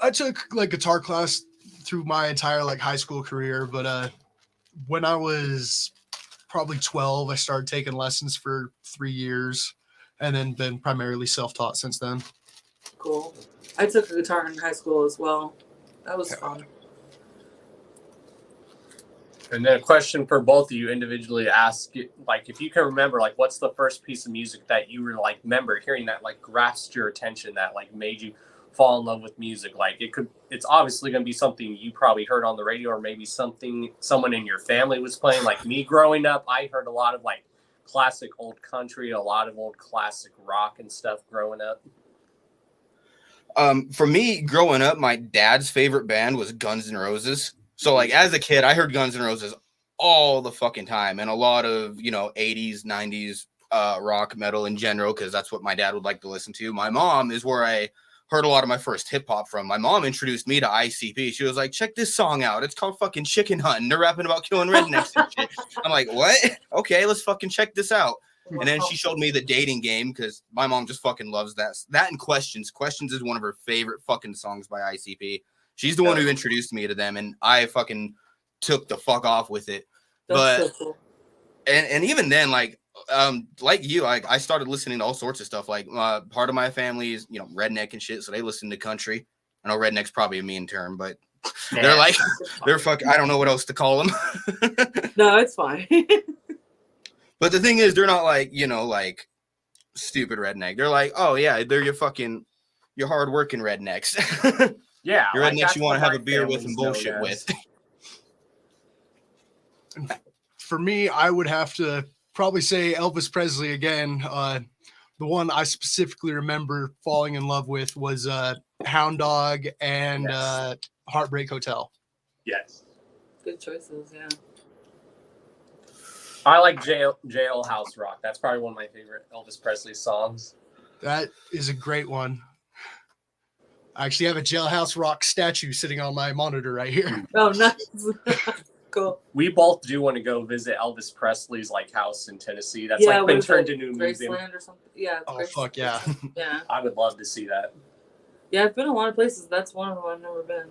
I took like guitar class through my entire like high school career, but when I was probably 12, I started taking lessons for 3 years, and then been primarily self-taught since then. Cool. I took a guitar in high school as well. That was fun. And then a question for both of you individually: ask, like, if you can remember, like, what's the first piece of music that you were like, remember hearing that like grasped your attention, that like made you fall in love with music? Like, it's obviously going to be something you probably heard on the radio, or maybe something someone in your family was playing. Like me growing up, I heard a lot of like classic old country, a lot of old classic rock and stuff growing up. For me, growing up, my dad's favorite band was Guns N' Roses. So, like, as a kid, I heard Guns N' Roses all the fucking time, and a lot of, 80s, 90s rock, metal in general, because that's what my dad would like to listen to. My mom is where I heard a lot of my first hip hop from. My mom introduced me to ICP. She was like, check this song out. It's called fucking Chicken Hunting. They're rapping about killing rednecks and shit. I'm like, what? Okay, let's fucking check this out. And then she showed me The Dating Game, because my mom just fucking loves that. That and Questions. Questions is one of her favorite fucking songs by ICP. She's the one who introduced me to them, and I fucking took the fuck off with it. But so cool. and even then, like you, like I started listening to all sorts of stuff. Like part of my family is redneck and shit, so they listen to country. I know redneck's probably a mean term, but they're like they're fucking. I don't know what else to call them. No, it's fine. But the thing is, they're not like like stupid redneck. They're like, oh yeah, they're your hardworking rednecks. Yeah, your rednecks you want to have a beer with and bullshit with. For me, I would have to probably say Elvis Presley again. The one I specifically remember falling in love with was Hound Dog and Heartbreak Hotel. Yes. Good choices, yeah. I like Jailhouse Rock. That's probably one of my favorite Elvis Presley songs. That is a great one. I actually have a Jailhouse Rock statue sitting on my monitor right here. Oh, nice. Cool. We both do want to go visit Elvis Presley's like house in Tennessee. That's like been turned into a museum. Graceland or something. Yeah. Oh, fuck yeah. Yeah. I would love to see that. Yeah, I've been a lot of places. That's one of them I've never been.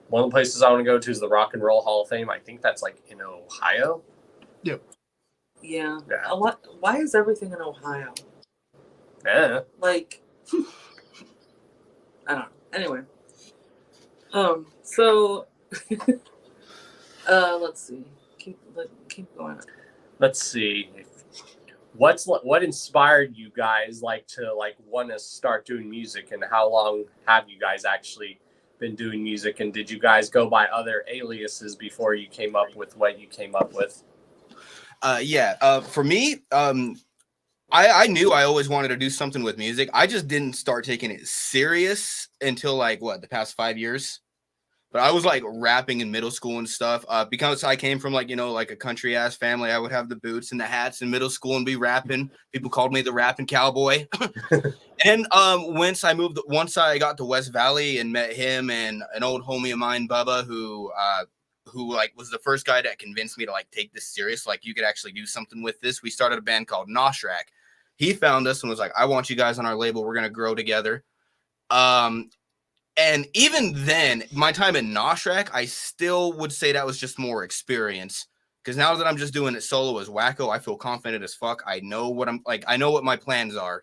One of the places I want to go to is the Rock and Roll Hall of Fame. I think that's like in Ohio. Yep. Yeah. A lot. Why is everything in Ohio? Yeah. Like, I don't know. Anyway. So, let's see. Keep going. Let's see. What inspired you guys to want to start doing music, and how long have you guys actually been doing music, and did you guys go by other aliases before you came up with what you came up with? For me, I knew I always wanted to do something with music. I just didn't start taking it serious until the past 5 years. But I was like rapping in middle school and stuff. Because I came from like a country ass family, I would have the boots and the hats in middle school and be rapping. People called me the rapping cowboy. And once I got to West Valley and met him and an old homie of mine, Bubba, who was the first guy that convinced me to take this serious. Like, you could actually do something with this. We started a band called Noshrak. He found us and was like, I want you guys on our label. We're going to grow together. And even then, my time in Noshrak, I still would say that was just more experience. Because now that I'm just doing it solo as Wakko, I feel confident as fuck. I know what I know what my plans are,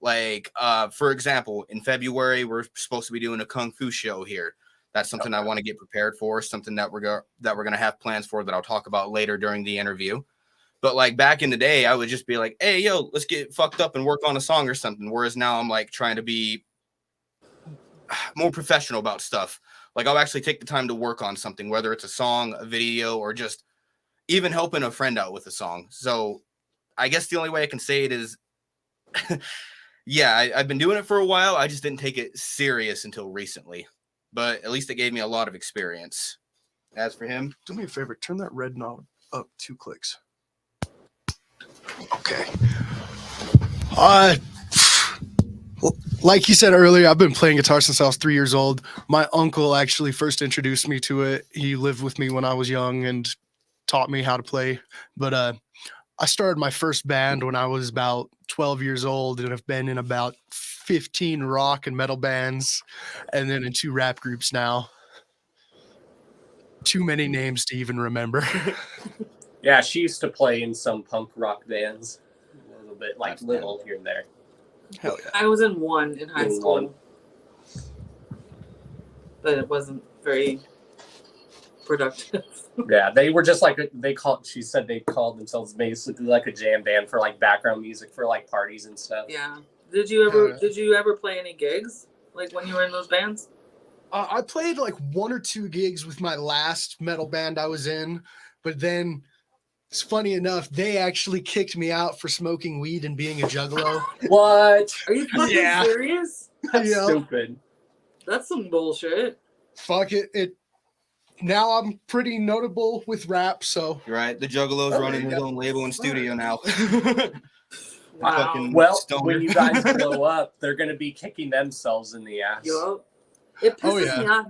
for example, in February, we're supposed to be doing a Kung Fu show here. That's something I want to get prepared for, something that we're going to have plans for that I'll talk about later during the interview. But back in the day, I would just be like, hey, yo, let's get fucked up and work on a song or something. Whereas now I'm trying to be more professional about stuff. I'll actually take the time to work on something, whether it's a song, a video, or just even helping a friend out with a song. So I guess the only way I can say it is, I've been doing it for a while. I just didn't take it serious until recently, but at least it gave me a lot of experience. As for him, do me a favor, turn that red knob up 2 clicks. Okay. Like you said earlier, I've been playing guitar since I was 3 years old. My uncle actually first introduced me to it. He lived with me when I was young and taught me how to play. But I started my first band when I was about 12 years old and have been in about 15 rock and metal bands and then in 2 rap groups now. Too many names to even remember. Yeah, she used to play in some punk rock bands. A little bit, little here and there. Hell yeah. I was in one in high school. But it wasn't very productive. Yeah, they were just like she said they called themselves basically like a jam band for like background music for like parties and stuff. Yeah. Did you ever play any gigs like when you were in those bands? I played like 1 or 2 gigs with my last metal band I was in, but then it's funny enough, they actually kicked me out for smoking weed and being a juggalo. What? Are you fucking serious? That's stupid. That's some bullshit. Fuck it. Now I'm pretty notable with rap, so You're right. The Juggalo's running his own label and studio now. Wow. Well, stoner. when you guys blow up, they're gonna be kicking themselves in the ass. Yo, it pisses me off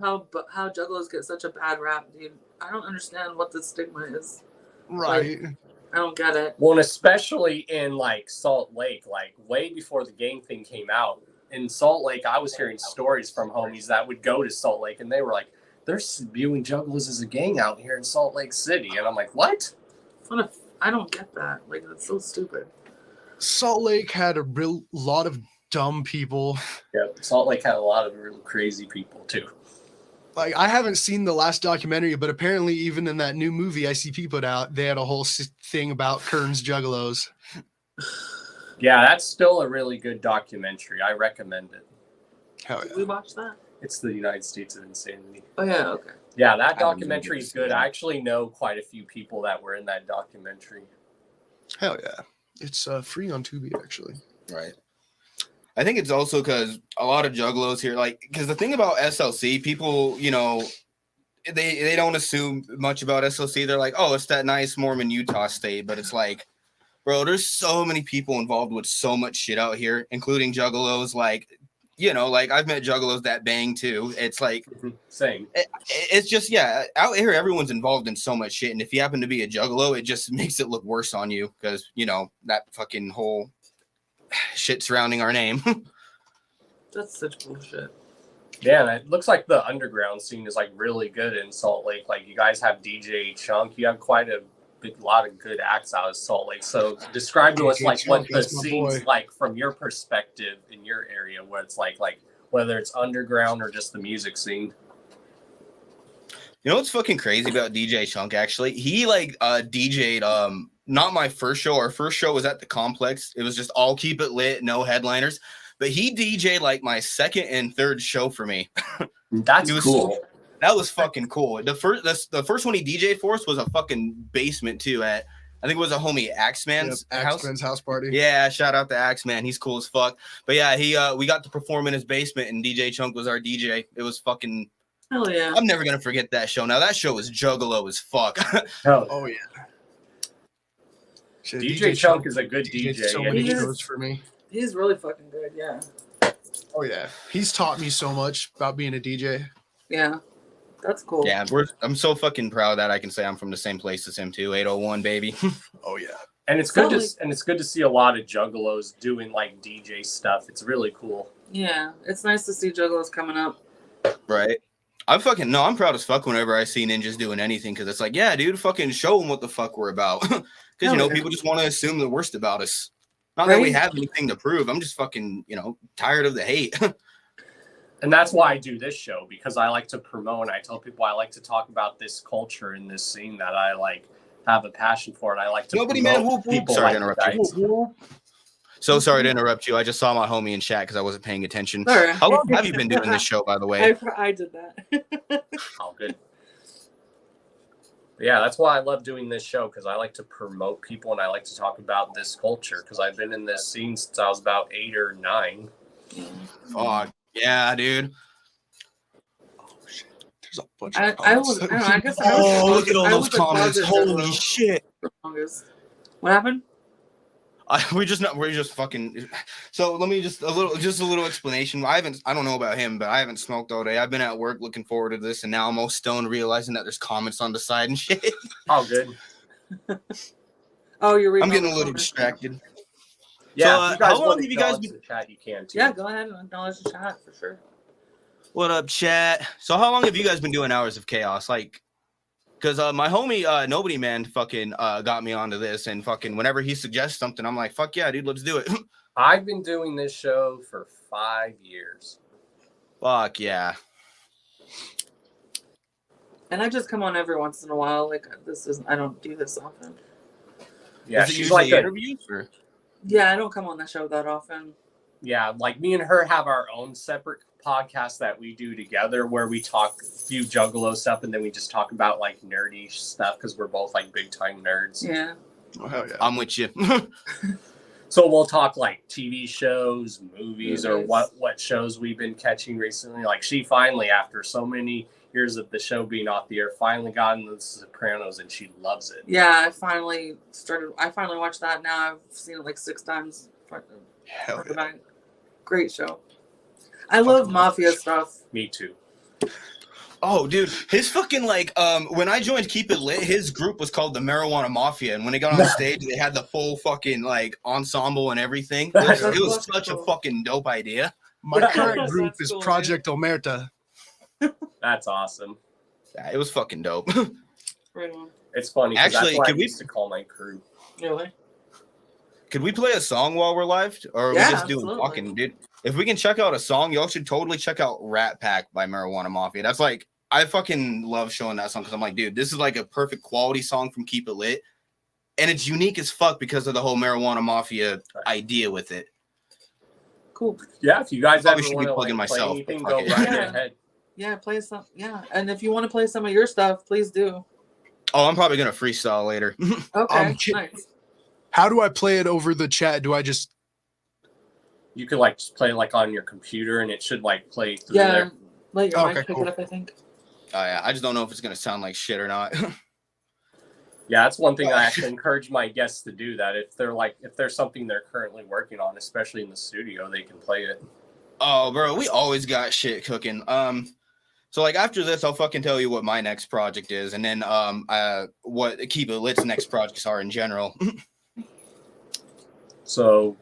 how juggalos get such a bad rap, dude. I don't understand what the stigma is. Right. Like, I don't get it. Well, and especially in like Salt Lake, like way before the gang thing came out. In Salt Lake, I was hearing stories from homies that would go to Salt Lake and they were like, they're spewing juggalos as a gang out here in Salt Lake City. And I'm like, what? I don't get that. Like, that's so stupid. Salt Lake had a real lot of dumb people. Yeah, Salt Lake had a lot of real crazy people too. Like, I haven't seen the last documentary, but apparently even in that new movie ICP put out, they had a whole thing about Kern's Juggalos. Yeah, that's still a really good documentary. I recommend it. Hell yeah. Did we watch that? It's the United States of Insanity. Oh, yeah, okay. Yeah, that documentary is good. I actually know quite a few people that were in that documentary. Hell yeah. It's free on Tubi, actually. Right. I think it's also because a lot of juggalos here, like, because the thing about SLC, people, you know, they don't assume much about SLC. They're like, oh, it's that nice Mormon Utah state. But it's like, bro, there's so many people involved with so much shit out here, including juggalos. Like, you know, like I've met juggalos that bang too. It's like, same. It's just, yeah, out here, everyone's involved in so much shit. And if you happen to be a juggalo, it just makes it look worse on you because, you know, that fucking whole shit surrounding our name. That's such bullshit. Yeah, and it looks like the underground scene is like really good in Salt Lake. Like you guys have DJ Chunk, you have quite a lot of good acts out of Salt Lake. So describe to us like what the scene's like from your perspective in your area, where it's like whether it's underground or just the music scene. You know what's fucking crazy about DJ Chunk? Actually, he like DJ'd not my first show. Our first show was at the Complex. It was just all keep it lit, no headliners. But he DJ'd like my second and third show for me. That's cool. That was fucking cool. The first one he DJ'd for us was a fucking basement too. At I think it was a homie Axeman's house party. Yeah, shout out to Axeman. He's cool as fuck. But yeah, we got to perform in his basement, and DJ Chunk was our DJ. It was fucking. Hell yeah! I'm never gonna forget that show. Now that show was juggalo as fuck. Oh yeah. Shit, DJ Chunk is a good DJ. So many shows for me. He's really fucking good. Yeah. Oh yeah, he's taught me so much about being a DJ. Yeah, that's cool. Yeah, I'm so fucking proud that I can say I'm from the same place as him too. 801 baby. Oh yeah. And it's good to see a lot of juggalos doing like DJ stuff. It's really cool. Yeah, it's nice to see juggalos coming up. Right. I'm proud as fuck whenever I see ninjas doing anything because it's like, yeah, dude, fucking show them what the fuck we're about. Because you know, people just want to assume the worst about us. Not that we have anything to prove. I'm just fucking, you know, tired of the hate. And that's why I do this show, because I like to promote and I tell people I like to talk about this culture and this scene that I like have a passion for, and I like to promote people. Sorry like to interrupt you. So sorry to interrupt you. I just saw my homie in chat because I wasn't paying attention. Sorry. How long have you been doing this show, by the way? I did that. Oh, good. Yeah, that's why I love doing this show, because I like to promote people and I like to talk about this culture, because I've been in this scene since I was about 8 or 9. Fuck yeah, dude. Oh shit! There's a bunch of comments. I guess look at all those comments! Holy shit! What happened? We're just fucking. So let me just a little explanation. I don't know about him, but I haven't smoked all day. I've been at work looking forward to this, and now I'm all stoned, realizing that there's comments on the side and shit. Oh, good. Oh, you're reading. I'm getting a little distracted. Yeah, so, how long have you guys been? The chat, you can too. Yeah, go ahead and acknowledge the chat for sure. What up, chat? So how long have you guys been doing Hours of Chaos? Like, because my homie Nobody Man fucking got me onto this, and fucking whenever he suggests something, I'm like, fuck yeah, dude, let's do it. I've been doing this show for 5 years. Fuck yeah. And I just come on every once in a while. Like I don't do this often. Yeah, Is it she's usually like a, interviews or? Yeah, I don't come on the show that often. yeah, like me and her have our own separate podcast that we do together where we talk a few Juggalo stuff and then we just talk about like nerdy stuff because we're both like big time nerds. Yeah. Oh, hell yeah. I'm with you. So we'll talk like TV shows, movies, or what shows we've been catching recently. Like she finally, after so many years of the show being off the air, finally got into The Sopranos and she loves it. Yeah, I finally watched that now. I've seen it like 6 times. Hell yeah. Great show. I love mafia stuff. Me too. Oh, dude, his fucking like when I joined Keep It Lit, his group was called the Marijuana Mafia, and when they got on stage, they had the full fucking like ensemble and everything. It was such a fucking dope idea. My current group is Project Omerta. That's awesome. Yeah, it was fucking dope. Right on. It's funny. Actually, that's what could I we used to call my crew? Really? Could we play a song while we're live, or are Yeah, we just doing absolutely. fucking, dude? If we can check out a song, y'all should totally check out Rat Pack by Marijuana Mafia. That's like, I fucking love showing that song because I'm like, dude, this is like a perfect quality song from Keep It Lit. And it's unique as fuck because of the whole Marijuana Mafia idea with it. Cool. Yeah, if you guys Probably ever should want be to plugging like, play myself, anything, but go fuck it. right Yeah. ahead. Yeah, play some. Yeah, and if you want to play some of your stuff, please do. Oh, I'm probably going to freestyle later. Okay, nice. How do I play it over the chat? Do I just... You could like just play it like on your computer and it should like play through Yeah, there. let your Okay, mic pick cool. it up, I think. Oh, yeah, I just don't know if it's going to sound like shit or not. Yeah, that's one thing I actually encourage my guests to do. That if there's something they're currently working on, especially in the studio, they can play it. Oh, bro, we always got shit cooking. So like after this, I'll fucking tell you what my next project is, and then what Keep It Lit's next projects are in general. So,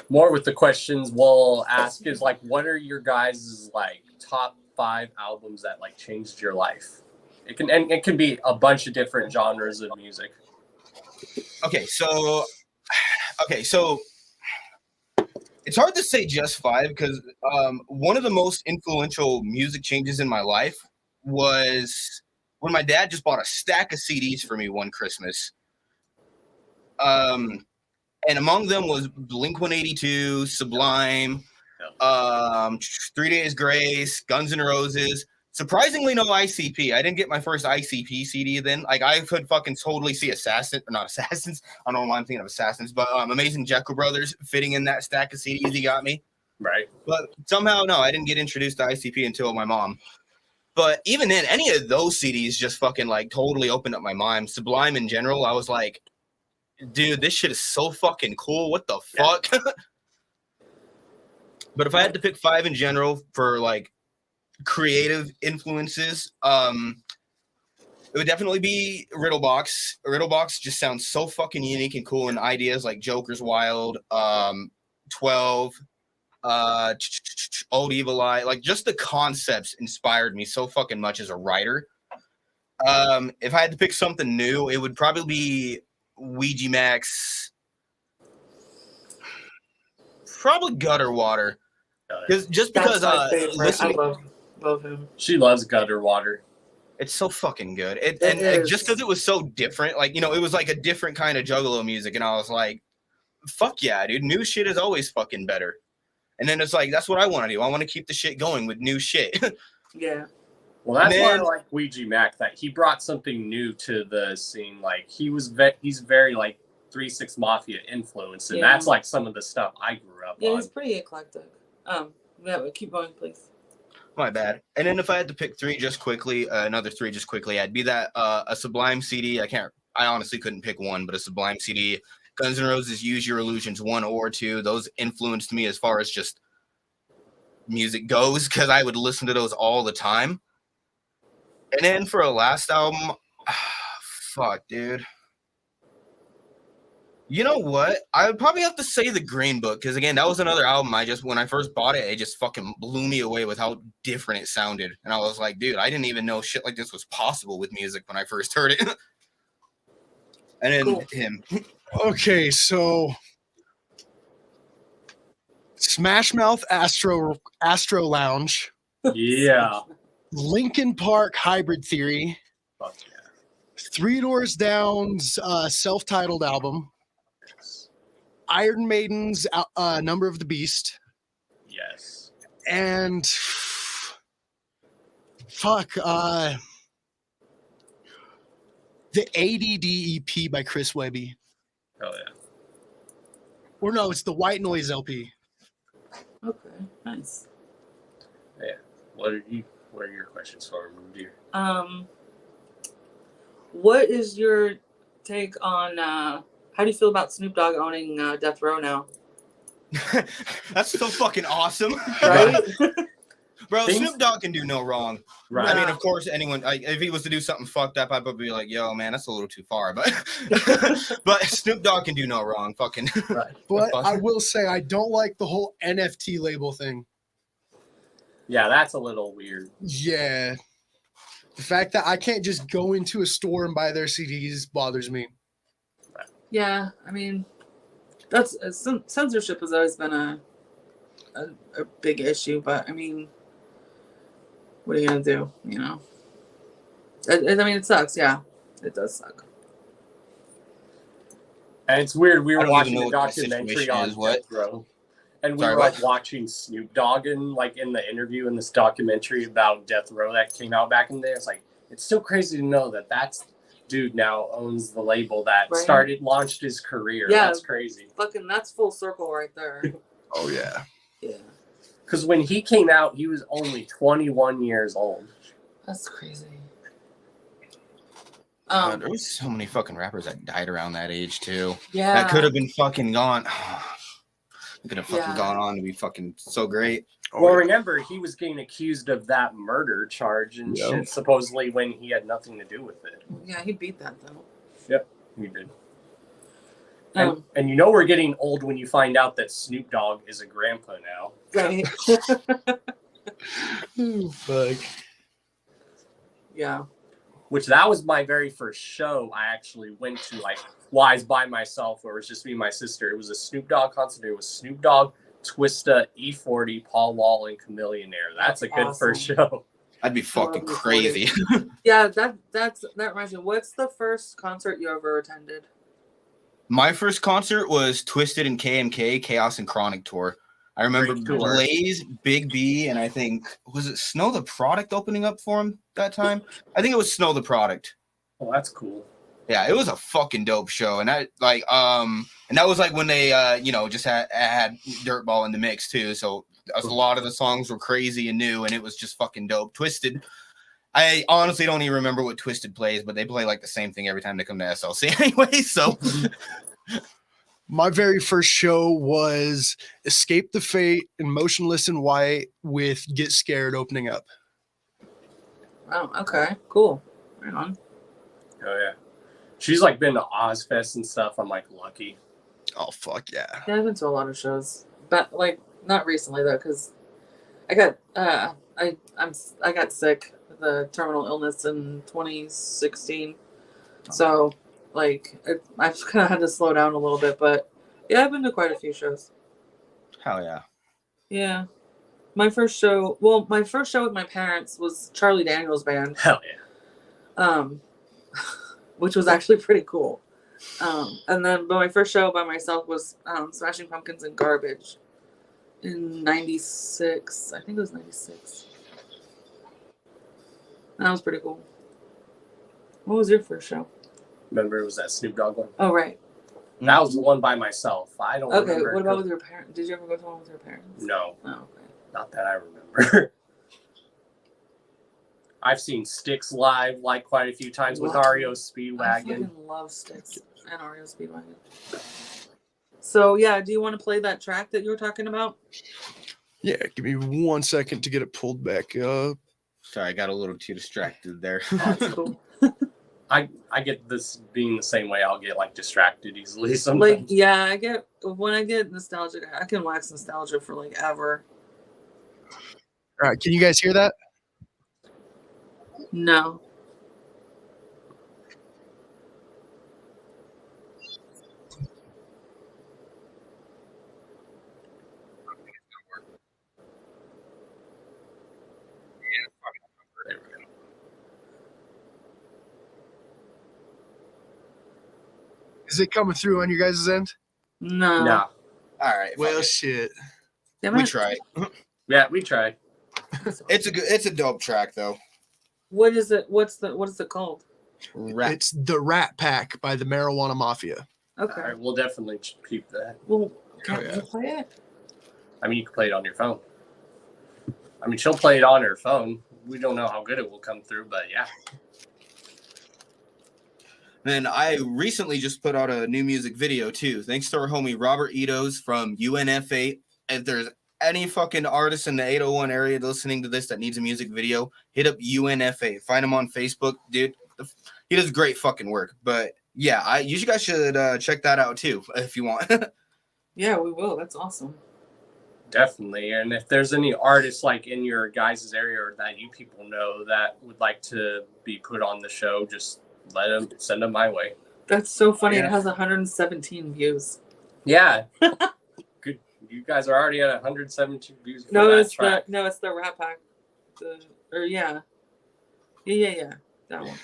more with the questions we'll ask is like, what are your guys' like top 5 albums that like changed your life? It can be a bunch of different genres of music. Okay, so it's hard to say just 5 because one of the most influential music changes in my life was when my dad just bought a stack of CDs for me one Christmas. And among them was Blink-182, Sublime, 3 Days Grace, Guns N' Roses. Surprisingly, no ICP. I didn't get my first ICP CD then. Like, I could fucking totally see not Assassins. I don't know why I'm thinking of Assassins, but Amazing Jekyll Brothers fitting in that stack of CDs he got me. Right. But somehow, no, I didn't get introduced to ICP until my mom. But even then, any of those CDs just fucking, like, totally opened up my mind. Sublime in general, I was like, dude, this shit is so fucking cool. What the fuck? But if I had to pick 5 in general for, like, creative influences, it would definitely be Riddlebox. Riddlebox just sounds so fucking unique and cool, and ideas like Joker's Wild, 12, Old Evil Eye, like just the concepts inspired me so fucking much as a writer. If I had to pick something new, it would probably be Ouija Max, probably Gutter Water. Just because I love him. She loves Gutter Water. It's so fucking good. And is. just because it was so different, like, you know, it was like a different kind of Juggalo music, and I was like, fuck yeah, dude, new shit is always fucking better. And then it's like, that's what I want to do. I want to keep the shit going with new shit. Yeah. Well, that's why I like Ouija Mac, that he brought something new to the scene. Like, he's very like 3-6 Mafia influenced, and that's like some of the stuff I grew up on. Yeah, he's pretty eclectic. Yeah, but keep going, please. My bad. And then if I had to pick 3 just quickly, another 3 just quickly, I'd be that a Sublime CD. I honestly couldn't pick one, but a Sublime CD. Guns N' Roses, Use Your Illusions 1 or 2. Those influenced me as far as just music goes, because I would listen to those all the time. And then for a last album, fuck, dude. You know what? I would probably have to say The Green Book, because again, that was another album when I first bought it, it just fucking blew me away with how different it sounded. And I was like, dude, I didn't even know shit like this was possible with music when I first heard it. And then him. Okay, so Smash Mouth Astro Lounge. Yeah. Linkin Park Hybrid Theory. Three Doors Down's self-titled album. Iron Maiden's Number of the Beast. Yes. And fuck, the ADD EP by Chris Webby. Oh yeah. Or no, it's the White Noise LP. Okay, nice. Yeah. What are your questions for me, dear? What is your take on how do you feel about Snoop Dogg owning Death Row now? That's so fucking awesome. Right? Bro, Snoop Dogg can do no wrong. Right. I mean, of course, anyone, if he was to do something fucked up, I'd probably be like, yo, man, that's a little too far. But but Snoop Dogg can do no wrong. Fucking. Right. But I will say, I don't like the whole NFT label thing. Yeah, that's a little weird. Yeah. The fact that I can't just go into a store and buy their CDs bothers me. Yeah, I mean, that's censorship has always been a big issue, but I mean, what are you gonna do? You know, I mean, it sucks. Yeah, it does suck. And it's weird. We I were don't watching even the know what that documentary situation on is, what? Death Row, and we Sorry, were like what? watching Snoop Dogg and like in the interview in this documentary about Death Row that came out back in the day. It's like it's so crazy to know that that's dude now owns the label that launched his career. Yeah, that's crazy. Fucking, that's full circle right there. Oh yeah. Yeah. Because when he came out, he was only 21 years old. That's crazy. There was so many fucking rappers that died around that age too. Yeah. That could have been fucking gone. It could have fucking Yeah. gone on to be fucking so great. Well, remember, he was getting accused of that murder charge and Yeah. shit, supposedly when he had nothing to do with it. Yeah, he beat that though. Yep, he did. And you know we're getting old when you find out that Snoop Dogg is a grandpa now. Right. Fuck. Yeah. Which that was my very first show I actually went to, like, Wise by myself, where it was just me and my sister. It was a Snoop Dogg concert. It was Snoop Dogg, Twista, E40, Paul Wall, and Chameleonaire. That's a good first show. That'd be fucking crazy. Yeah, that reminds me. What's the first concert you ever attended? My first concert was Twisted and KMK, Chaos and Chronic Tour. I remember Great tour. Blaze, Big B, and I think, was it Snow the Product opening up for him that time? I think it was Snow the Product. Oh, that's cool. Yeah, it was a fucking dope show. And that was like when they just had Dirtball in the mix too. So a lot of the songs were crazy and new, and it was just fucking dope. Twisted, I honestly don't even remember what Twisted plays, but they play like the same thing every time they come to SLC anyway. So my very first show was Escape the Fate and Motionless in White with Get Scared opening up. Oh, okay, cool. Right on. Oh, yeah. She's, like, been to Ozfest and stuff. I'm, like, lucky. Oh, fuck yeah. Yeah, I've been to a lot of shows, but like not recently though, because I got I got sick with a terminal illness in 2016, so like I've kind of had to slow down a little bit. But yeah, I've been to quite a few shows. hell yeah. Yeah, my first show with my parents was Charlie Daniels Band. Hell yeah. Which was actually pretty cool. But my first show by myself was Smashing Pumpkins and Garbage in 96. I think it was 96. That was pretty cool. What was your first show? Remember, it was that Snoop Dogg one? Oh, right. That was the one by myself. I don't Okay, remember. what about with your parents? Did you ever go to one with your parents? No. Oh, okay. Not that I remember. I've seen Styx live like quite a few times with REO Speedwagon. I fucking love Styx and REO Speedwagon. So, yeah, do you want to play that track that you were talking about? Yeah, give me 1 second to get it pulled back up. Sorry, I got a little too distracted there. Oh, that's cool. I get this being the same way. I'll get like distracted easily sometimes. Like, yeah, when I get nostalgic, I can wax nostalgia for like ever. All right, can you guys hear that? No. There we go. Is it coming through on your guys' end? No. No. All right. Well, shit. We try. Yeah, we tried. It's a dope track though. What is it? What is it called? It's The Rat Pack by the Marijuana Mafia. Okay. All right, we'll definitely keep that. Well, can you play it? I mean, you can play it on your phone. I mean, she'll play it on her phone. We don't know how good it will come through, but yeah. Then I recently just put out a new music video too. Thanks to our homie Robert Edos from UNF8. If there's any fucking artist in the 801 area listening to this that needs a music video, hit up UNF8. Find him on Facebook, dude. He does great fucking work. But yeah, you guys should check that out too if you want. Yeah, we will. That's awesome. Definitely. And if there's any artists like in your guys' area or that you people know that would like to be put on the show, just send them my way. That's so funny. Yeah. It has 117 views. Yeah. Good. You guys are already at 117 views. For No, that it's track. it's the Rat Pack. Yeah. That one.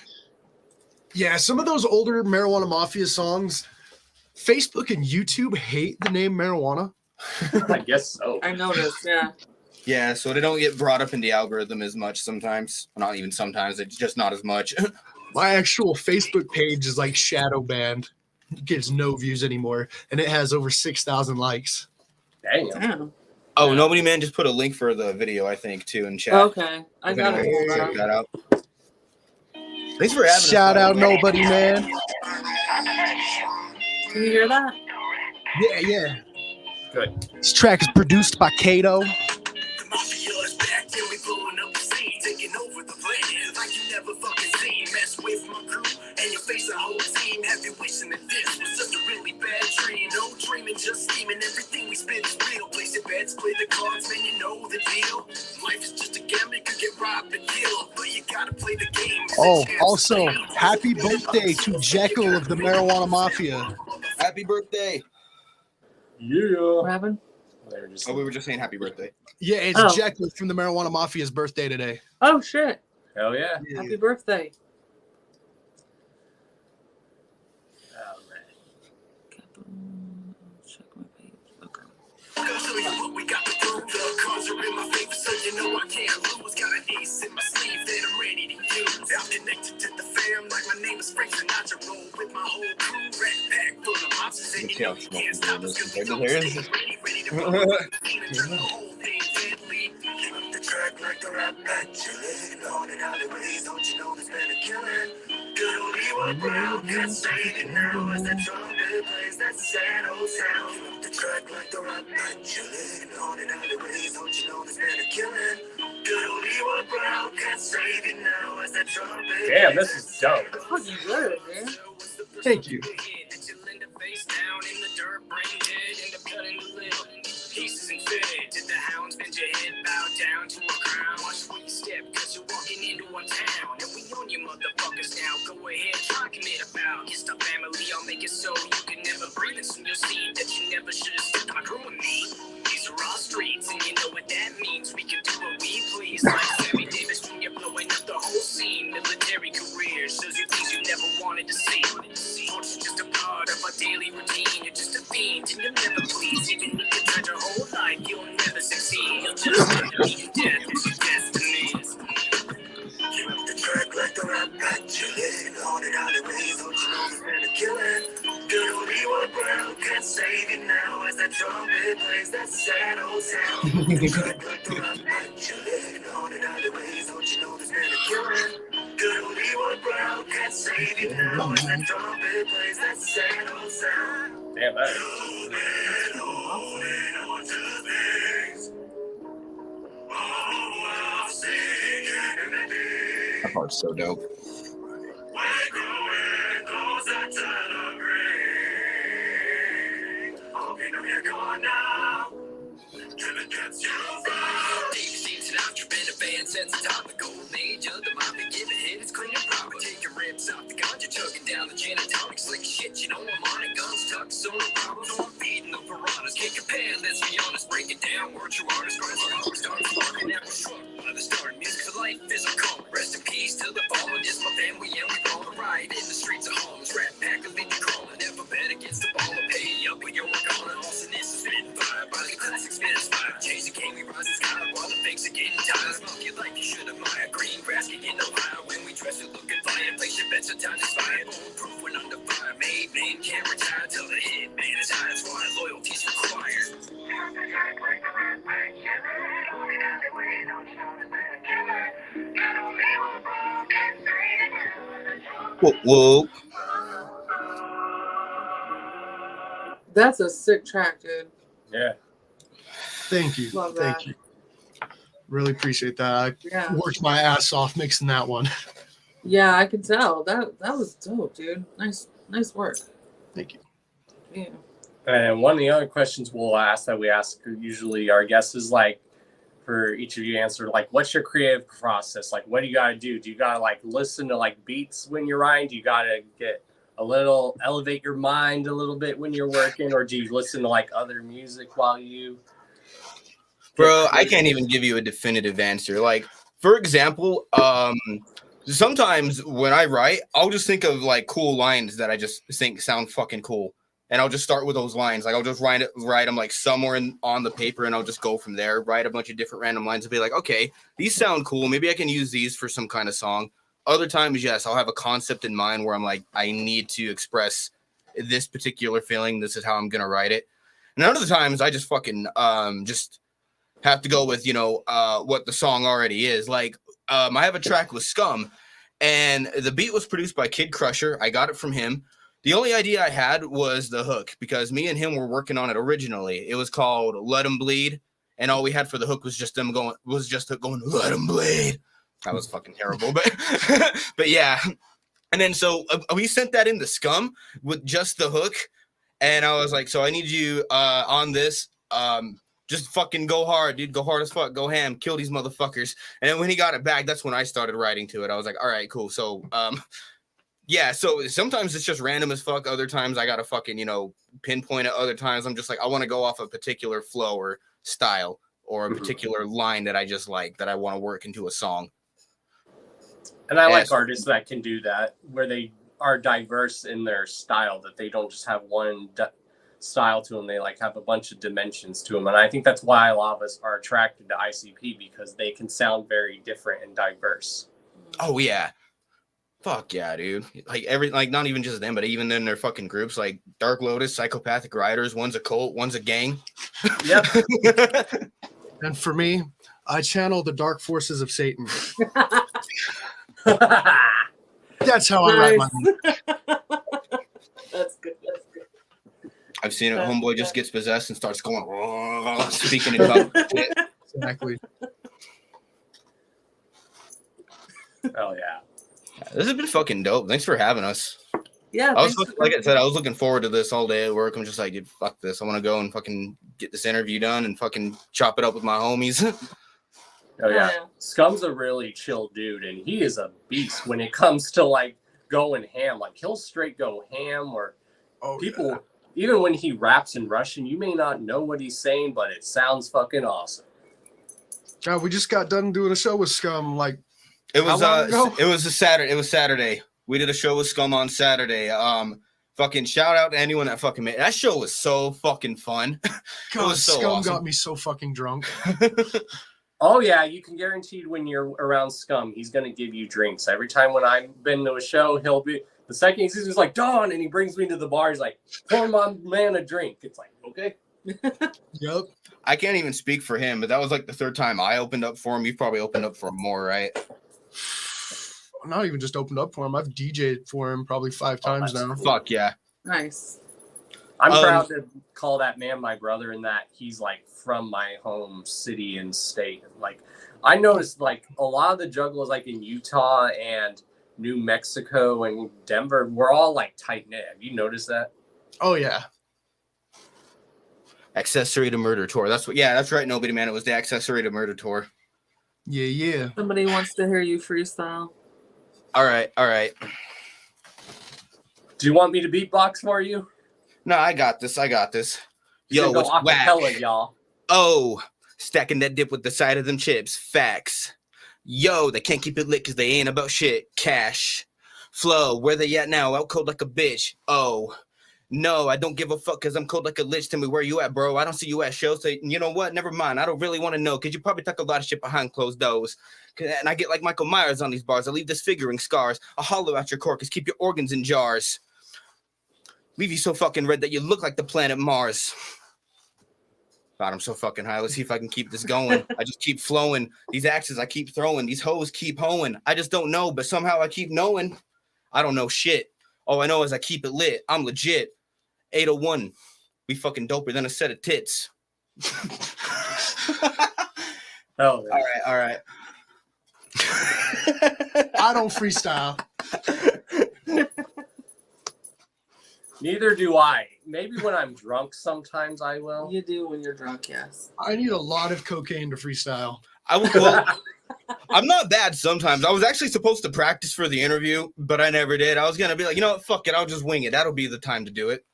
Yeah, some of those older Marijuana Mafia songs, Facebook and YouTube hate the name marijuana. I guess so. I noticed, yeah. Yeah, so they don't get brought up in the algorithm as much sometimes. Not even sometimes, it's just not as much. My actual Facebook page is like shadow banned. It gets no views anymore, and it has over 6,000 likes. Damn. Oh, Nobody Man just put a link for the video, I think, too, in chat. Okay, I If got anyone wants to it. check that out. Thanks for having us. Shout out Nobody Man. Can you hear that? Yeah. Good. This track is produced by Kato. Just scheming, everything we spit is real. Place your bets, play the cards, man, you know the deal. Life is just a gamble, you could get robbed and killed, but you gotta play the game. Oh, also, happy birthday to Jekyll of the Marijuana Mafia. Happy birthday. Yeah. What happened? We were just saying happy birthday. Yeah, it's Jekyll from the Marijuana Mafia's birthday today. Oh, shit. Hell yeah. Happy birthday. I'm gonna show you what we got to do. The cards are in my favor, so you know I can't lose. Got an ace in my sleeve that I'm ready to use. I'm connected to the fam like my name is Frank Sinatra. Roll with my whole crew, red pack full of monsters, and you know you can't stop us because we don't stay ready to roll. Turn the whole thing deadly. Keep up the track like the rap back chillin'. Haunted alleyways, don't you know there's been a killing? Good old Ewok Brown can't save it now as that trumpet plays that sad old sound. Keep up the track like the rap back chillin'. Haunted alleyways, don't you know there's been a killing? Good old Ewok Brown can't save it now as that trumpet. Damn, this is dope. That's fucking good, man. Thank you. Pieces and fed. Did the hounds bend your head, bow down to a crown? Watch where you step, cause you're walking into a town. And we on you motherfuckers now. Go ahead, try commit a foul. Kiss the family, I'll make it so you can never breathe. And soon you'll see that you never should have stuck my crew with me. These are all streets, and you know what that means. We can do what we please. Like Sammy Davis Jr. blowing up the whole scene. Military career shows you things you never wanted to see. Thoughts are just a part of our daily routine. You're just a fiend, and you'll never please. Even if you tried your whole life, you'll never succeed. You'll just end up meeting death as your destiny. Keep up the track like the rap back chillin'. Haunted alleyways, don't you know there's been a killing? Good old Ewok Brown can't save you now as that trumpet plays that sad old sound. Keep up the track like the rap back chillin'. Haunted alleyways, don't you know there's been a killing? Good old Ewok Brown can't save you now as that trumpet plays that sad old sound. Damn, that is. That part's so dope. Since the top of the golden age of the mafia, give a hit, it's clean and proper. Take your ribs off the ganja, chugging down the gin and tonic, slick shit, you know I'm on it. Guns tucked, so no problems, no I'm feeding the piranhas. Can't compare, let's be honest, break it down. Word true artists, grind our hours, start sparking, now we're struck by the start. Music for life is a call. Rest in peace to the fallen, just my family, and we roll the ride in the streets of homes. Rat pack, a lead the crawling, never been It's a time that's viable. Proof when under fire. Made man can't retire till the hit man is high. That's why loyalty's required. Whoa. That's a sick track, dude. Yeah. Thank you. Love Thank that. you. Really appreciate that. I Yeah. worked my ass off mixing that one. Yeah, I can tell. That was dope, dude. Nice work. Thank you. Yeah. And one of the other questions we'll ask that we ask usually our guests is like, for each of you to answer, like, what's your creative process? Like, what do you gotta do? Do you gotta like listen to like beats when you're writing? Do you gotta get elevate your mind a little bit when you're working, or do you listen to like other music while you? Bro, I can't even give you a definitive answer. Like, for example, sometimes when I write, I'll just think of like cool lines that I just think sound fucking cool. And I'll just start with those lines. Like, I'll just write them like somewhere on the paper, and I'll just go from there, write a bunch of different random lines and be like, okay, these sound cool. Maybe I can use these for some kind of song. Other times, yes, I'll have a concept in mind where I'm like, I need to express this particular feeling. This is how I'm going to write it. And other times, I just fucking just have to go with, what the song already is. Like, I have a track with Scum, and the beat was produced by Kid Crusher. I got it from him. The only idea I had was the hook, because me and him were working on it originally. It was called Let 'Em Bleed, and all we had for the hook was just going, Let 'Em Bleed. That was fucking terrible, but yeah. And then so we sent that into Scum with just the hook, and I was like, so I need you on this. Just fucking go hard, dude. Go hard as fuck. Go ham. Kill these motherfuckers. And then when he got it back, that's when I started writing to it. I was like, all right, cool. So, yeah, so sometimes it's just random as fuck. Other times I gotta fucking, pinpoint it. Other times I'm just like, I want to go off a particular flow or style or a particular line that I just like, that I want to work into a song. And I like artists that can do that, where they are diverse in their style, that they don't just have one style to them. They like have a bunch of dimensions to them. And I think that's why a lot of us are attracted to ICP, because they can sound very different and diverse. Oh, yeah. Fuck yeah, dude. Like not even just them, but even in their fucking groups, like Dark Lotus, Psychopathic Riders, one's a cult, one's a gang. Yep. And for me, I channel the dark forces of Satan. That's how I write my That's good. I've seen it. Homeboy just gets possessed and starts going, speaking in tongues. Exactly. Oh yeah. This has been fucking dope. Thanks for having us. Yeah. Like I said, I was looking forward to this all day at work. I'm just like, dude, fuck this. I want to go and fucking get this interview done and fucking chop it up with my homies. Oh yeah. Scum's a really chill dude, and he is a beast when it comes to like going ham. Like he'll straight go ham, or people even when he raps in Russian, you may not know what he's saying, but it sounds fucking awesome. Yeah, we just got done doing a show with Scum like It was a Saturday. It was Saturday. We did a show with Scum on Saturday. Fucking shout out to anyone that fucking made that show. Was so fucking fun. God, it was so Scum awesome. got me so fucking drunk. Oh yeah, you can guarantee when you're around Scum, he's gonna give you drinks. Every time when I've been to a show, he'll be the second he's just like Don, and he brings me to the bar. He's like, pour my man a drink. It's like, okay. Yep. I can't even speak for him, but that was like the third time I opened up for him. You've probably opened up for him more, right? Not even just opened up for him. I've DJ'd for him probably 5 times now. Fuck yeah. Nice. I'm proud to call that man my brother, in that he's like from my home city and state. Like I noticed like a lot of the jugglers like in Utah and New Mexico and Denver, we're all like tight knit. Have you noticed that? Oh yeah. Accessory to Murder tour. That's right. Nobody, man. It was the Accessory to Murder tour. Yeah. Somebody wants to hear you freestyle. All right. Do you want me to beatbox for you? No, I got this. Yo, go what's acapella, whack? y'all. Oh, stacking that dip with the side of them chips. Facts. Yo, they can't keep it lit because they ain't about shit. Cash. Flow, where they at now? Out cold like a bitch. Oh. No, I don't give a fuck because I'm cold like a lich. Tell me where you at, bro. I don't see you at shows. Say, you know what? Never mind. I don't really want to know because you probably talk a lot of shit behind closed doors. And I get like Michael Myers on these bars. I leave disfiguring scars. I'll hollow out your corpus. Keep your organs in jars. Leave you so fucking red that you look like the planet Mars. God, I'm so fucking high. Let's see if I can keep this going. I just keep flowing. These axes I keep throwing. These hoes keep hoeing. I just don't know, but somehow I keep knowing. I don't know shit. All I know is I keep it lit. I'm legit. 801. We fucking doper than a set of tits. Oh, all right. I don't freestyle. Neither do I. Maybe when I'm drunk, sometimes I will. You do when you're drunk, yes. I need a lot of cocaine to freestyle. I'm not bad sometimes. I was actually supposed to practice for the interview, but I never did. I was gonna be like, you know what, fuck it, I'll just wing it. That'll be the time to do it.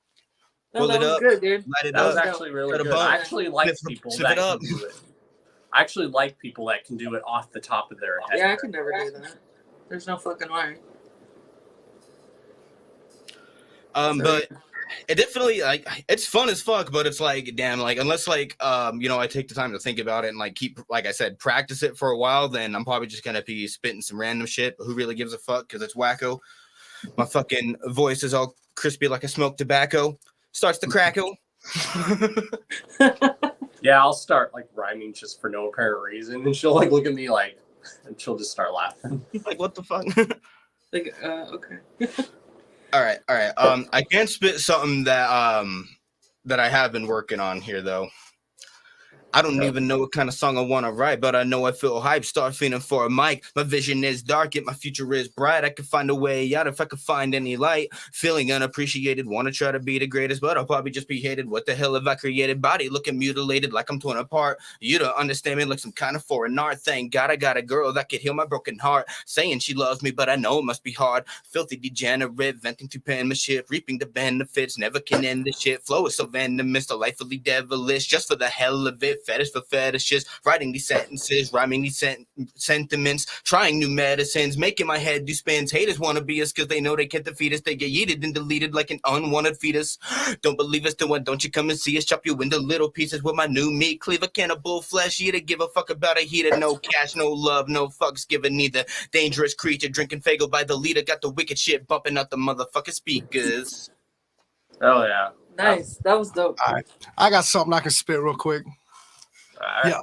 No, that was good, dude. Light it That was up. actually really Set a good. bump. I actually like Sip people it that can up. do it. I actually like people that can do it off the top of their head. Yeah, I could never do that. There's no fucking way. But it definitely like it's fun as fuck, but it's like damn, like unless like you know, I take the time to think about it and like keep, like I said, practice it for a while, then I'm probably just gonna be spitting some random shit. But who really gives a fuck? Because it's Wakko. My fucking voice is all crispy like I smoked tobacco. Starts to crackle. Yeah, I'll start like rhyming just for no apparent reason, and she'll like look at me like, and she'll just start laughing. Like, what the fuck? Like, okay. All right. I can't spit something that that I have been working on here though. I don't even know what kind of song I want to write, but I know I feel hype. Start feeling for a mic. My vision is dark, yet my future is bright. I could find a way out if I could find any light. Feeling unappreciated, want to try to be the greatest, but I'll probably just be hated. What the hell have I created? Body looking mutilated like I'm torn apart. You don't understand me like some kind of foreign art. Thank God I got a girl that could heal my broken heart. Saying she loves me, but I know it must be hard. Filthy degenerate, venting to penmanship, reaping the benefits. Never can end the shit. Flow is so venomous, delightfully devilish, just for the hell of it. Fetish for fetishes, writing these sentences, rhyming these sentiments, trying new medicines, making my head do spins. Haters want to be us because they know they can't defeat us. They get yeeted and deleted like an unwanted fetus. Don't believe us, then why don't you come and see us? Chop you into little pieces with my new meat cleaver. Cannibal flesh eater, give a fuck about a heater. No cash, no love, no fucks given neither. Dangerous creature, drinking Fago by the leader. Got the wicked shit bumping out the motherfucking speakers. Oh yeah. Nice. That was dope. All right. I got something I can spit real quick. Yeah.